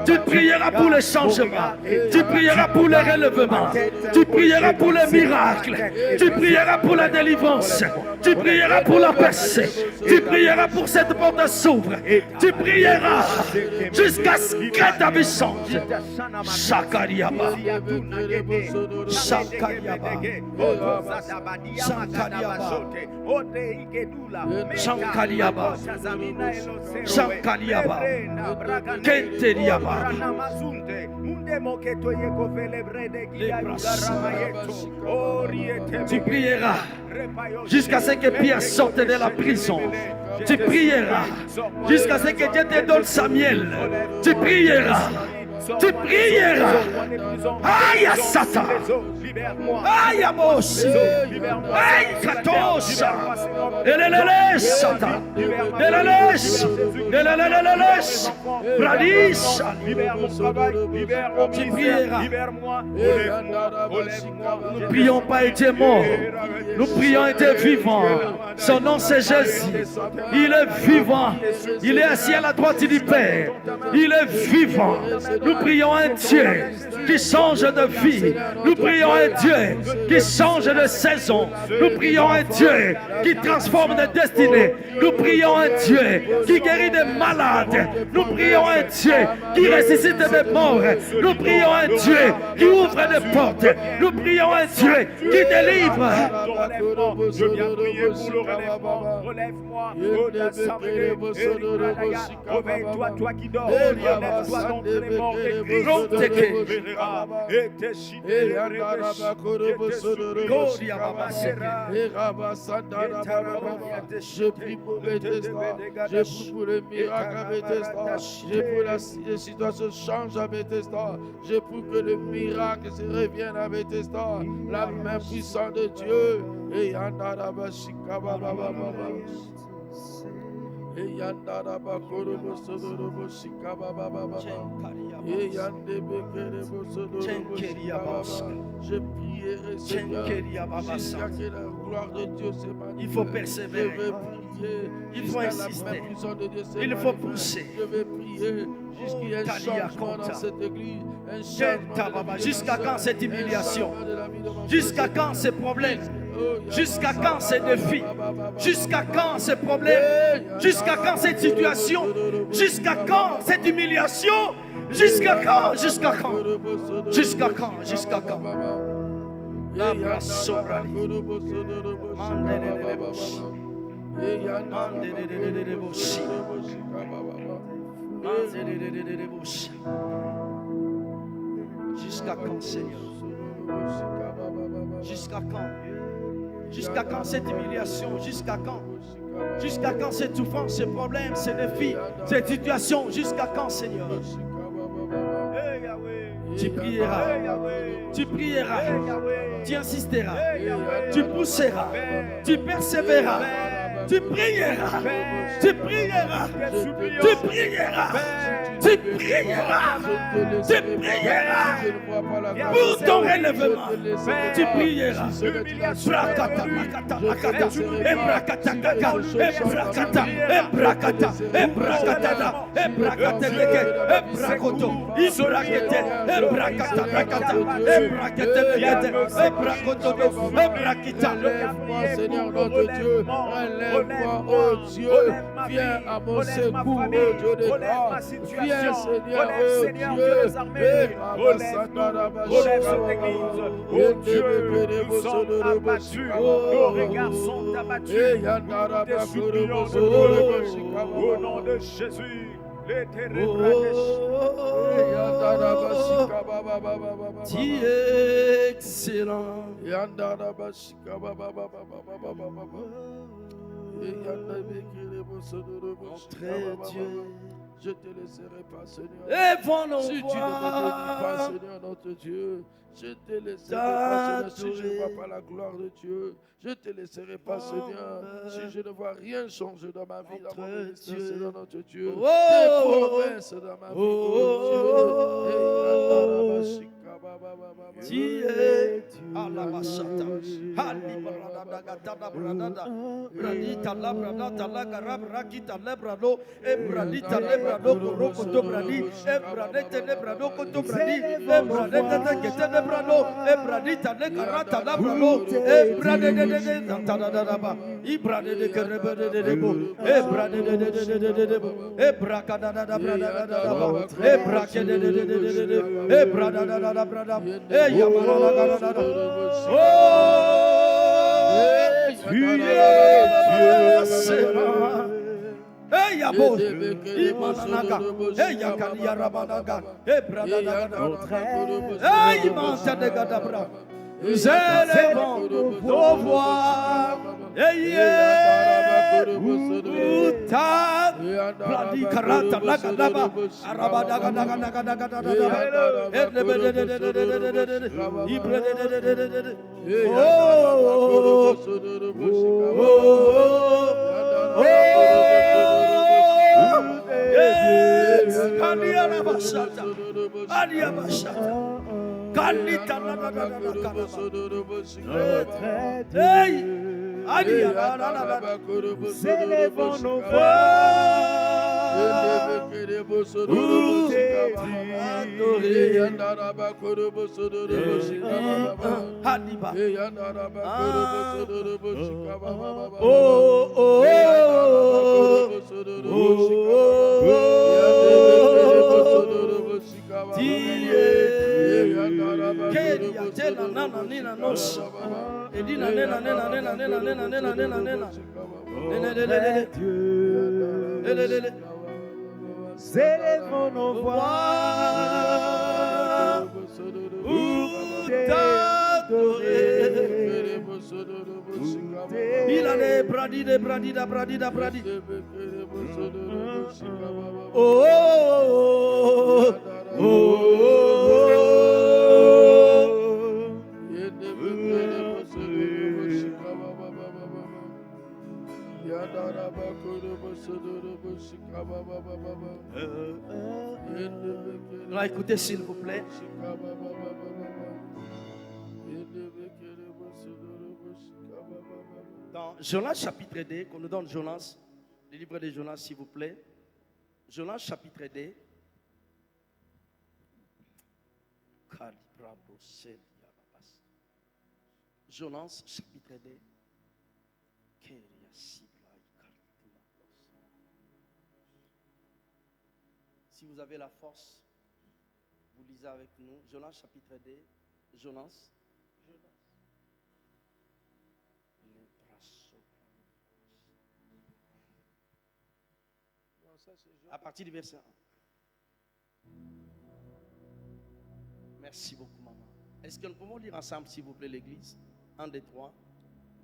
tu prieras pour le changement, tu prieras pour le relèvement, tu prieras pour le miracle, tu prieras pour la délivrance, tu prieras pour la percée, tu prieras pour cette porte s'ouvre, tu prieras jusqu'à ce que ta vie change. Shakariaba. Shankaliaba. Shankaliaba. Kenteliaba. Tu prieras jusqu'à ce que Pierre sorte de la prison. Tu prieras jusqu'à ce que Dieu te donne Samuel. Tu prieras Tu prieras. Aïe, Satan. Aïe, Moshe. Aïe, Katosha. Elelele, Satan. Elelele. Elelele. Bradisha. Tu prieras. Nous prions pas été mort. Nous prions été vivant. Son nom c'est Jésus. Il est vivant. Il est assis à la droite du Père. Il est vivant. Nous prions un Dieu qui change de vie. Nous prions un Dieu qui change de saison. Nous prions un Dieu qui transforme des destinées. Nous prions un Dieu qui guérit des malades. Nous prions un Dieu qui ressuscite des morts. Nous prions un Dieu qui ouvre des portes. Nous prions un Dieu qui délivre. Je viens prier pour le relèvement. Relève-moi. Réveille-toi, toi qui dors. Relève-toi donc les morts et je prie pour Bethesda. Je prie pour le miracle à Bethesda. Je prie que la situation change à Bethesda. Je prie que le miracle se revienne à Bethesda. La main puissante de Dieu. Et yandara bashika baba baba. Et yandara bakoro bosodoro boshika baba baba. Et yande bekere bosodoro boshika baba. Je prierai Seigneur jusqu'à que la gloire de Dieu se manifeste. Il faut persévérer. Je vais prier. Il faut insister. Il faut pousser. Je vais prier jusqu'il y ait un changement dans cette église. Un changement. Jusqu'à quand cette humiliation? Jusqu'à quand ces problèmes? Jusqu'à quand ces défis? Jusqu'à quand ces problèmes? Jusqu'à quand cette situation? Jusqu'à quand cette humiliation? Jusqu'à quand? Jusqu'à quand? Jusqu'à quand? Jusqu'à quand? La brasse jusqu'à quand, Seigneur? Jusqu'à quand? Jusqu'à quand cette humiliation? Jusqu'à quand? Jusqu'à quand cette souffrance, ces problèmes, ces défis, cette situation? Jusqu'à quand, Seigneur? Tu prieras, tu prieras, tu insisteras, tu pousseras, tu persévéreras, tu prieras, tu prieras, tu prieras, tu prieras, tu prieras pour ton relèvement. Tu prieras. Brakata, brakata, brakata, ebrakata, kaka, ebrakata, ebrakata, ebrakata, ebrakata, ebrakoto, ibrakete, ebrakata, brakata, ebrakete, ebrakoto, ebrakita. Relève-moi, Seigneur notre Dieu. Relève-moi, oh Dieu. Viens à mon secours, oh Dieu de grâce. Viens, Seigneur, oh Dieu. Relève cette église. Oh Dieu, nous sommes abattus. Nos regards sont abattus. Nous te supplions de au nom de Jésus. Tu es excellent. Notre Dieu. Je te laisserai pas, Seigneur. Et vont nos Si tu ne me bénis pas, Seigneur notre Dieu, je te laisserai pas, Seigneur. Si je ne vois pas la gloire de Dieu, je te laisserai pas, Seigneur. Si je ne vois rien changer dans ma vie, dans mon ministère, Seigneur notre Dieu. Tes promesses dans ma vie, oh Dieu. Tu es Alabashata, Halibaradagata Bradada, Bradita Labradata Lagarabrakita Lebrado, Ebradita Lebrado, Rokoto Bradi, Ebradete Lebrado, Koto Bradi, Ebradete Gete Lebrado, Ebradita Legarata Labrado, Ebradete Tantadaba, Ibrade de Kerebede de Debo, Ebrade de Debo, Ebrakada Bradada, Ebrake de Ebrada. Hey, oh, tu es excellent. Hey, Yabo, Imananaga, hey, Yakania Rabanaga, hey, Bradanaga, hey, Mantanega, nous élevons nos voix, hey, ta Bladi karata nagadaba. Arabadaga naga naga naga naga naga. S'élèvons nos voix. Élevons nos voix pour t'adorer. Il a des bradida, bradida, bradida, bradida. Oh, oh, oh, Alors, écoutez s'il vous plaît. Dans Jonas chapitre 2, qu'on nous donne Jonas, le livre de Jonas s'il vous plaît. Jonas chapitre 2. Jonas chapitre 2. Si vous avez la force, vous lisez avec nous. Jonas chapitre 2. Jonas. À partir du verset 1. Merci beaucoup, maman. Est-ce que nous pouvons lire ensemble, s'il vous plaît, l'église? 1, 2, 3.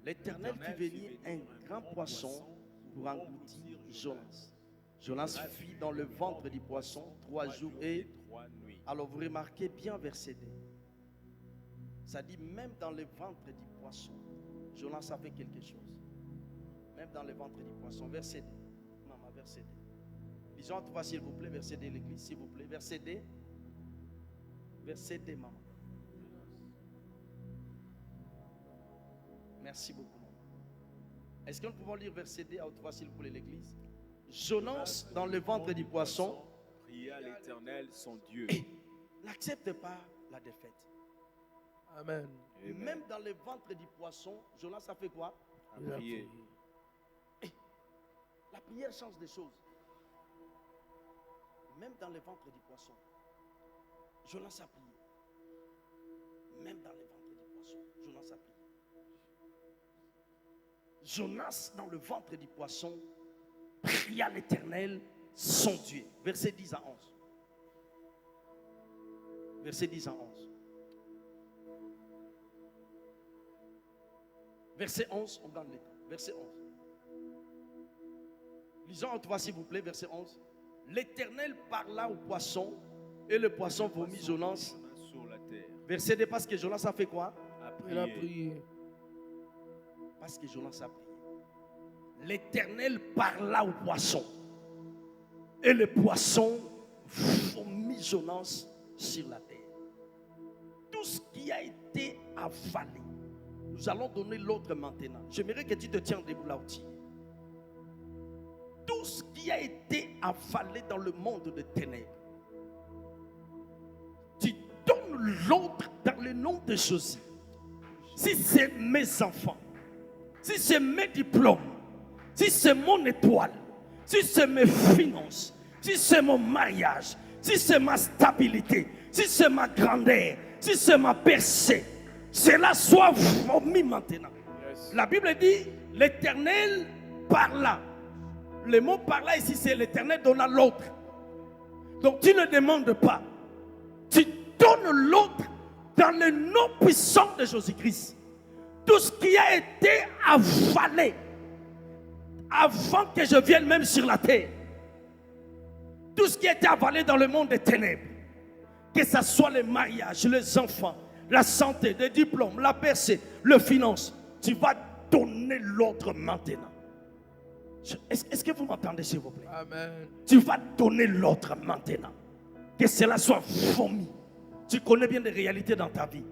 L'Éternel fit venir un grand poisson pour engloutir Jonas. Jonas fit dans le ventre du poisson 3 jours et 3 nuits. Alors vous remarquez bien verset 2. Ça dit même dans le ventre du poisson, Jonas a fait quelque chose. Même dans le ventre du poisson. Verset 2. Maman, verset 2. Lisons à toi s'il vous plaît, verset 2 l'église, s'il vous plaît. Verset 2. Verset 2, maman. Merci beaucoup, maman. Est-ce que nous pouvons lire verset 2 à haute voix s'il vous plaît l'église? Jonas dans le ventre du poisson pria l'Éternel son Dieu. N'accepte pas la défaite. Amen. Même dans le ventre du poisson, Jonas a fait quoi? A prié. La prière change des choses. Même dans le ventre du poisson, Jonas a prié. Même dans le ventre du poisson, Jonas a prié. Jonas dans le ventre du poisson pria l'Éternel son Dieu. Verset 10 à 11. Verset 10 à 11. Verset 11, on gagne le temps. Verset 11. Lisons en toi s'il vous plaît, verset 11. L'Éternel parla au poisson et le poisson vomit Jonas sur la terre. Verset 2, parce que Jonas a fait quoi? Il a prié. Parce que Jonas a prié. L'Éternel parla au poisson et le poisson vomit Jonas sur la terre. Tout ce qui a été avalé, nous allons donner l'autre maintenant. J'aimerais que tu te tiennes debout là aussi. Tout ce qui a été avalé dans le monde de ténèbres, tu donnes l'autre dans le nom de Jésus. Si c'est mes enfants, si c'est mes diplômes, si c'est mon étoile, si c'est mes finances, si c'est mon mariage, si c'est ma stabilité, si c'est ma grandeur, si c'est ma percée, cela soit vomi maintenant. Yes. La Bible dit, l'Éternel parla. Le mot parla ici, c'est l'Éternel donna l'autre. Donc tu ne demandes pas. Tu donnes l'autre dans le nom puissant de Jésus-Christ. Tout ce qui a été avalé avant que je vienne même sur la terre, Tout ce qui a été avalé dans le monde des ténèbres, que ce soit les mariages, les enfants, la santé, les diplômes, la percée, le finance, tu vas donner l'ordre maintenant. Est-ce que vous m'entendez, s'il vous plaît? Amen. Tu vas donner l'ordre maintenant. Que cela soit vomi. Tu connais bien les réalités dans ta vie.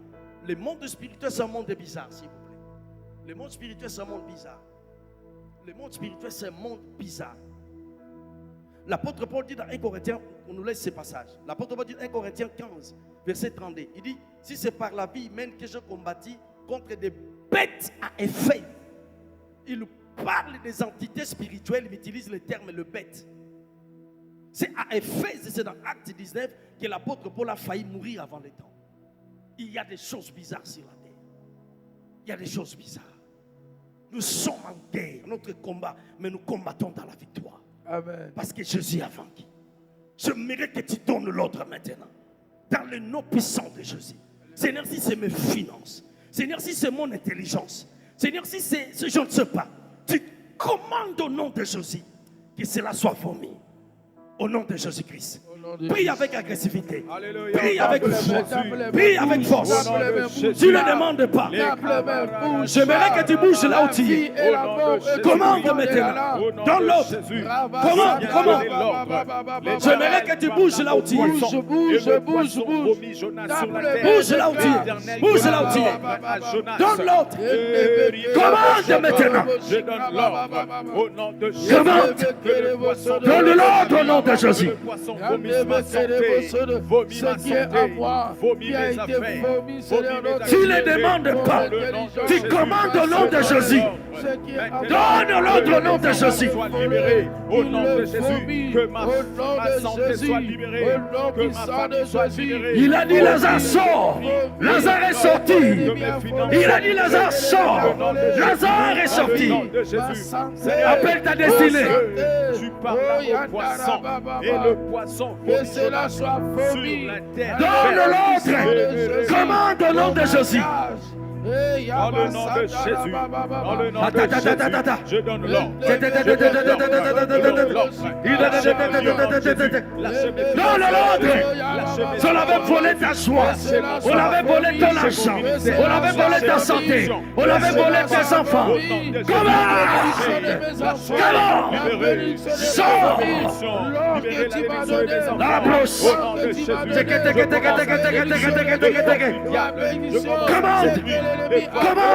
Le monde spirituel, c'est un monde bizarre, s'il vous plaît. Le monde spirituel, c'est un monde bizarre. Le monde spirituel, c'est un monde bizarre. L'apôtre Paul dit dans 1 Corinthiens, on nous laisse ce passage. L'apôtre Paul dit dans 1 Corinthiens 15, verset 32. Il dit, si c'est par la vie humaine que je combattis contre des bêtes à effet. Il parle des entités spirituelles, il utilise le terme le bête. C'est à Éphèse, c'est dans Acte 19 que l'apôtre Paul a failli mourir avant le temps. Il y a des choses bizarres sur la terre. Il y a des choses bizarres. Nous sommes en guerre, notre combat, mais nous combattons dans la victoire. Amen. Parce que Jésus a vaincu. Je mérite que tu donnes l'ordre maintenant. Dans le nom puissant de Jésus. Seigneur, si c'est mes finances. Seigneur, si c'est mon intelligence. Seigneur, si c'est, je ne sais pas. Tu commandes au nom de Jésus que cela soit vomi. Au nom de Jésus-Christ. Prie avec agressivité. Alléluia. Prie avec force. Prie avec force. Tu ne le demandes pas. J'aimerais que tu bouges là où tu es. Commande maintenant. Dans l'autre. Commande. J'aimerais que tu bouges là où tu es. Bouge là où tu es. Bouge là où tu es. Donne l'autre. Commande maintenant. Je donne l'ordre au nom de Jésus. Commande. Donne l'ordre au nom de Jésus. Vomis ma santé, vomis mes affaires, tu ne les demandes pas. Tu commandes au nom de Jésus. Donne l'ordre au nom de Jésus. Sois libéré au nom de Jésus. Que ma santé soit libérée. Que ma famille soit libérée. Il a dit Lazare sort. Lazare est sorti. Il a dit Lazare sort. Lazare est sorti. Appelle ta destinée. Tu parles au poisson et le poisson cela soit vomi. Donne l'ordre. Commande au nom de Jésus. Dans le nom de Jésus. Dans le nom de Jésus. Je donne l'ordre. Donne l'ordre. On avait volé ta joie. On avait volé ton argent. On avait volé ta santé. On avait volé tes enfants. Comment? Sors. La blouse. Commande.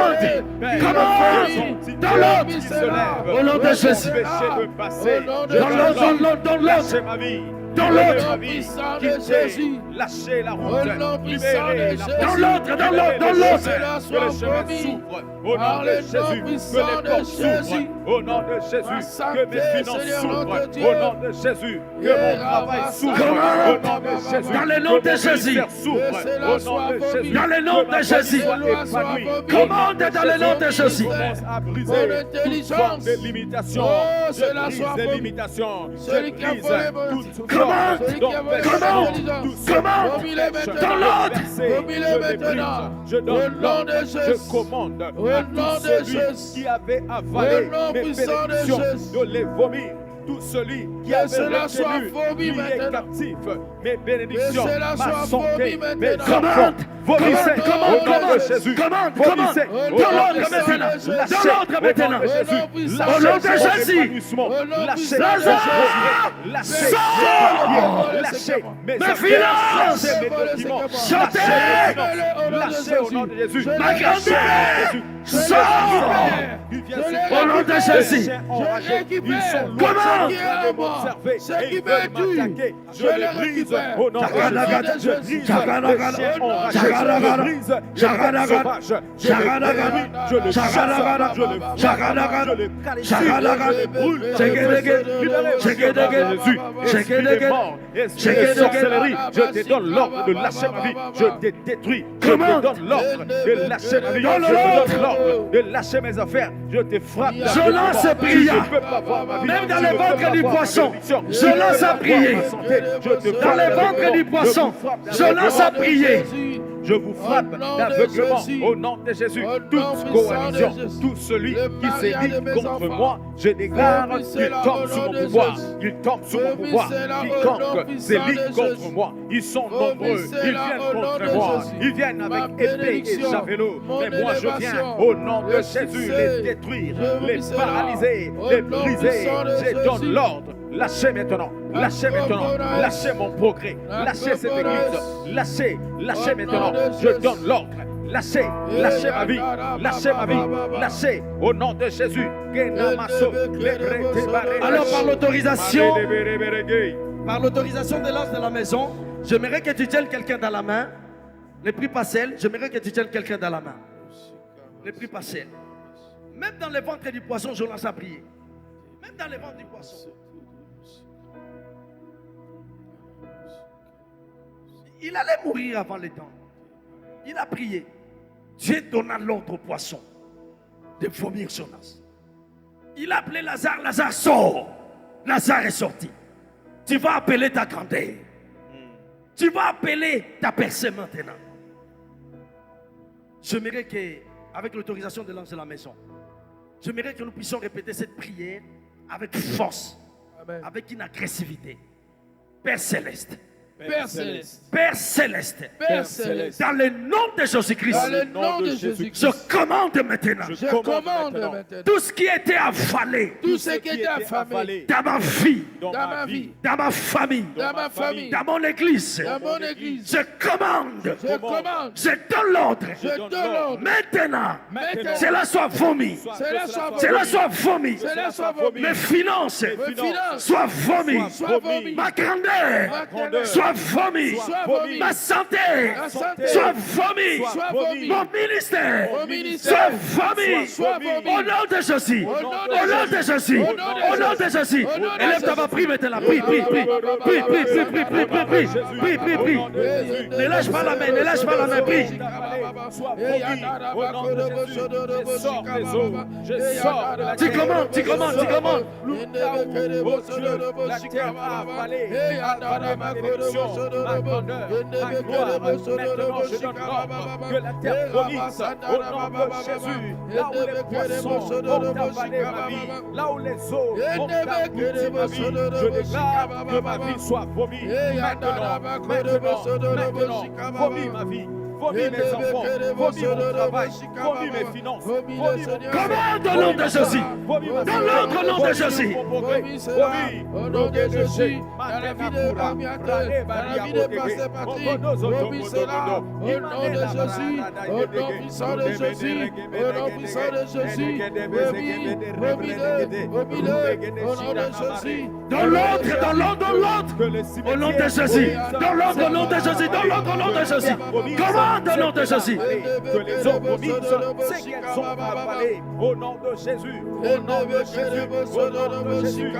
Dans l'autre. Au nom de Jésus. Dans l'autre. Dans l'autre. Lâchez la route. Libérez la Dans l'autre. Dans l'autre. Que le chemin s'ouvre. Au nom de Jésus. Que les portes s'ouvrent. Au nom de Jésus. Que mes finances s'ouvrent. Au nom de Jésus. Que mon travail s'ouvre. Au nom de Jésus. Dans le nom de Jésus. Au nom de Jésus. Dans le nom de Jésus. Commande dans le nom de Jésus. À briser toute forme de limitation. Je brise les limitations. Je brise toute forme Commande. Dans l'autre. Je donne l'ordre. Je commande à tout celui qui avait avalé mes bénédictions de les vomir. Tout celui qui avait retenu, qui est captif, mes bénédictions, ma santé, mes enfants, vomissez au nom de Jésus. Vomissez au nom de Jésus. Lâchez au nom de Jésus. Lâchez lâchez mes finances. lâchez mes documents. Lâchez au nom de Jésus. Ma grandeur. Sors. Au nom de Jésus. Comment? Ce qui m'attaquer, je le brise au nom de Jésus. Je brise les chiens enragés. Je brise les sauvages. Je le détruis. Je le chasse. Je le frappe. Je le calcine. Je le brûle. Libérez Jésus. Esprit des morts. Esprit de sorcellerie. Je te donne l'ordre de lâcher ma vie. Je te détruis. Je te donne l'ordre de lâcher ma vie. Je te donne l'ordre de lâcher mes affaires. Je te frappe. Je lance prière. Même dans les ventres du poisson, je lance à prier. Dans les ventres du poisson, je lance à prier. je vous frappe d'aveuglement au nom de Jésus. Toute coalition, tout celui qui s'élit contre moi, je déclare qu'il tombe sous mon pouvoir. Il tombe sous mon pouvoir. Quiconque s'élit contre moi, ils sont nombreux. Ils viennent contre moi. Ils viennent avec épée et javelot. Mais moi je viens au nom de Jésus les détruire, les paralyser, les briser. Je donne l'ordre. Lâchez maintenant, lâchez maintenant, lâchez mon progrès, lâchez cette église, lâchez maintenant, je donne l'ordre, lâchez ma vie, lâchez au nom de Jésus. Alors par l'autorisation de l'ange de la maison, j'aimerais que tu tiennes quelqu'un dans la main, ne prie pas seul, j'aimerais que tu tiennes quelqu'un dans la main, ne prie pas seul. Même dans le ventre du poisson, je lance à prier, même dans le ventre du poisson. Il allait mourir avant le temps. Il a prié. Dieu donna l'ordre au poisson de vomir son as. Il a appelé Lazare. Lazare sort. Lazare est sorti. Tu vas appeler ta grandeur. Tu vas appeler ta personne maintenant. J'aimerais que, avec l'autorisation de l'ange de la maison, j'aimerais que nous puissions répéter cette prière avec force, avec une agressivité. Père céleste. Père céleste. Père céleste. Père céleste. Dans le nom de Jésus-Christ. Dans le nom de Jésus-Christ. Je commande maintenant. Je commande maintenant. Tout ce qui était affalé. Tout ce qui était affamé. Dans ma vie. Dans ma vie. Dans ma famille. Dans ma famille. Dans mon église. Dans mon église. Je commande. Je commande. Je donne l'ordre. Je donne l'ordre. Maintenant. Maintenant. Cela soit vomi. Cela soit vomi. Cela soit vomi. Cela soit vomi. Mes finances. Mes finances. Soient vomi. Soit vomi. Ma grandeur. Ma grandeur. Soit vomi. Soit vomi. Ma santé. Ma santé. Soit vomi. Soit vomi. Mon ministère. Mon ministère. Soit vomi. Soit vomi. Au nom de Jésus. Au nom de Au nom de Jésus. Au nom de Au nom de Jésus. Au nom de Élève ta Jésus. voix, prie maintenant. Prie. Ne lâche pas la main. Ne lâche pas la main. Prie. Je sors de la Tu commandes. la terre a avalé ma bénédiction, ma grandeur, ma gloire. Maintenant, je donne l'ordre que la terre vomisse au nom de Jésus. Là où les poissons ont avalé ma vie, là où les eaux ont abouti ma vie, je déclare que ma vie soit vomi. Maintenant, vomis ma vie. Vomis mes enfants, vomis mon travail, vomis mes finances, vomis mon Commande au nom de Jésus. Dans l'autre nom de Jésus. Au nom de Jésus, dans la vie de Bamiate, dans la vie de Pasteur Patrick, vomis cela. Au nom de Jésus, au nom puissant de Jésus, au nom puissant de Jésus, vomis-le, au nom de Jésus. Dans l'autre. Au nom de Jésus. Dans l'autre nom de Jésus. Dans l'autre nom de Jésus. Commande au nom de Jésus. Que les eaux vomissent, c'est qu'elles ont avalé au nom de Jésus. Au nom de Jésus. Au nom de Jésus.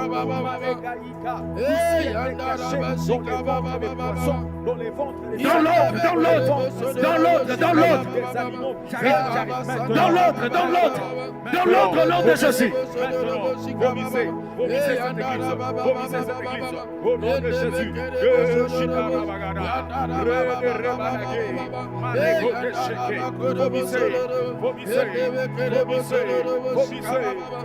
Dans les ventres des animaux. Dans l'autre nom de Jésus. Vomissez cette église. Vomissez cette église. Au nom de Jésus.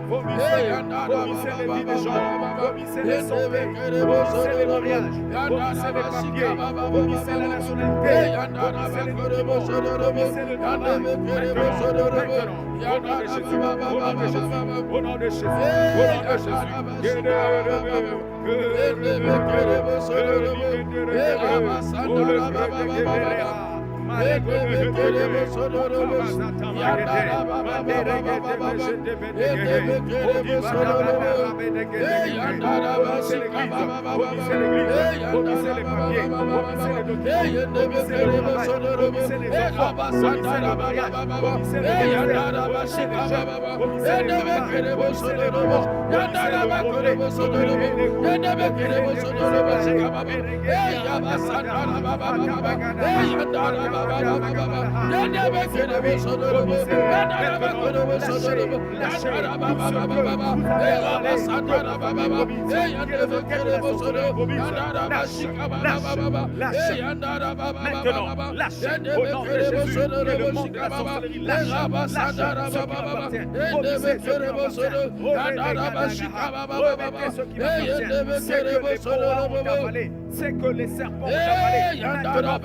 Vomissez les vies des gens, vomissez les santé, vomissez les mariages, vomissez les papiers, vomissez la nationalité, vomissez les documents, vomissez le travail. Au nom de Jésus, C'est que les serpents ont avalé. Maintenant,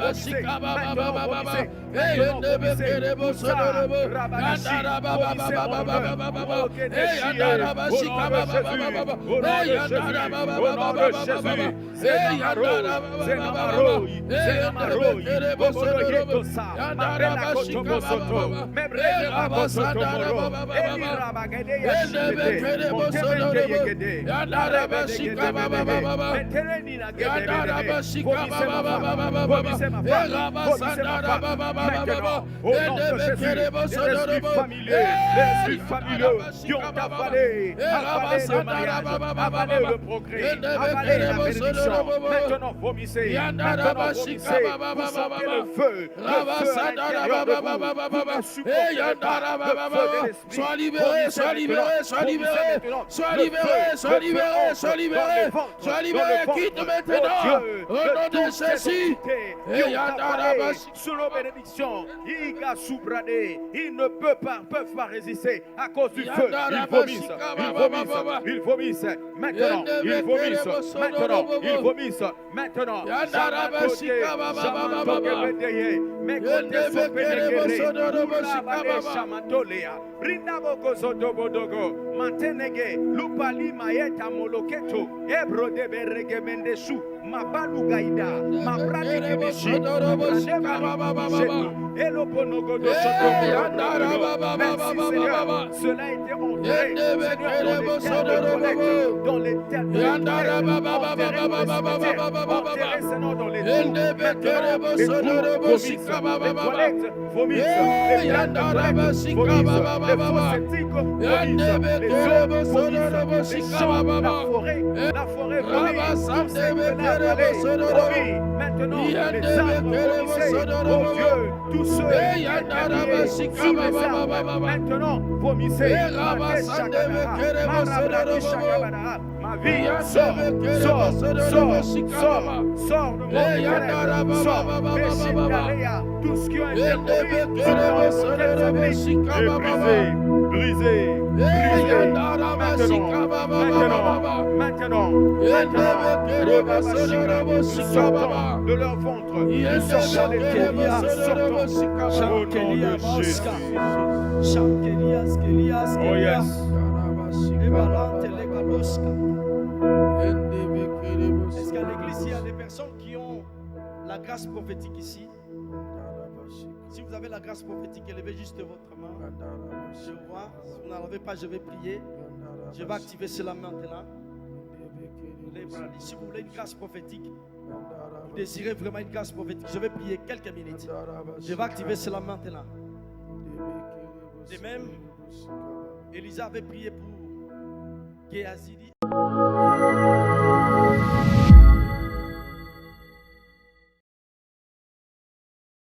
vomissez. Maintenant, vomissez. Maintenant, au nom de Jésus, les esprits familiers, les esprits familieux qui ont avalé le mariage, avalé le progrès, avalé la bénédiction. Maintenant, vomissez. Maintenant, vomissez. Vous sentez le feu à l'intérieur de vous. Vous ne supportez pas le feu de l'esprit. Sois libéré, sois libéré, sois libéré, sois libéré, sois libéré, sois libéré, sois libéré, quitte maintenant, au nom de Jésus. Sous nos bénédictions, ils ne peuvent pas résister à cause du feu. Ils vomissent, ils vomissent. Maintenant, ils vomissent. Maintenant, ils vomissent. Maintenant, Mantenege, Lupali Mayeta Moloketo, Ebro de Berege Mendesu, Mabalu Gaida, Mabrani Kibishi, Eloponogo de Sotomo. Merci Seigneur, cela a été enterré, Seigneur, dans les terres de enterré, Seigneur, dans les toilettes vomissent, les plantes vomissent, les fossétiques vomissent, la forêt vomit, maintenant les arbres vomissaient, oh Dieu, tous ceux qui étaient sous les arbres, maintenant vomissez, ma vie, sors de mon ténèbre, sors, tout ce qui a été brisé, maintenant, sortons de leur ventre, oh yes. Est-ce qu'à l'église, il y a des personnes qui ont la grâce prophétique ici? Si vous avez la grâce prophétique, élevez juste votre main. Je vois. Si vous n'en avez pas, je vais prier. Je vais activer cela maintenant. Si vous voulez une grâce prophétique, vous désirez vraiment une grâce prophétique, je vais prier quelques minutes. Je vais activer cela maintenant. De même, Élisa avait prié pour Géazidi.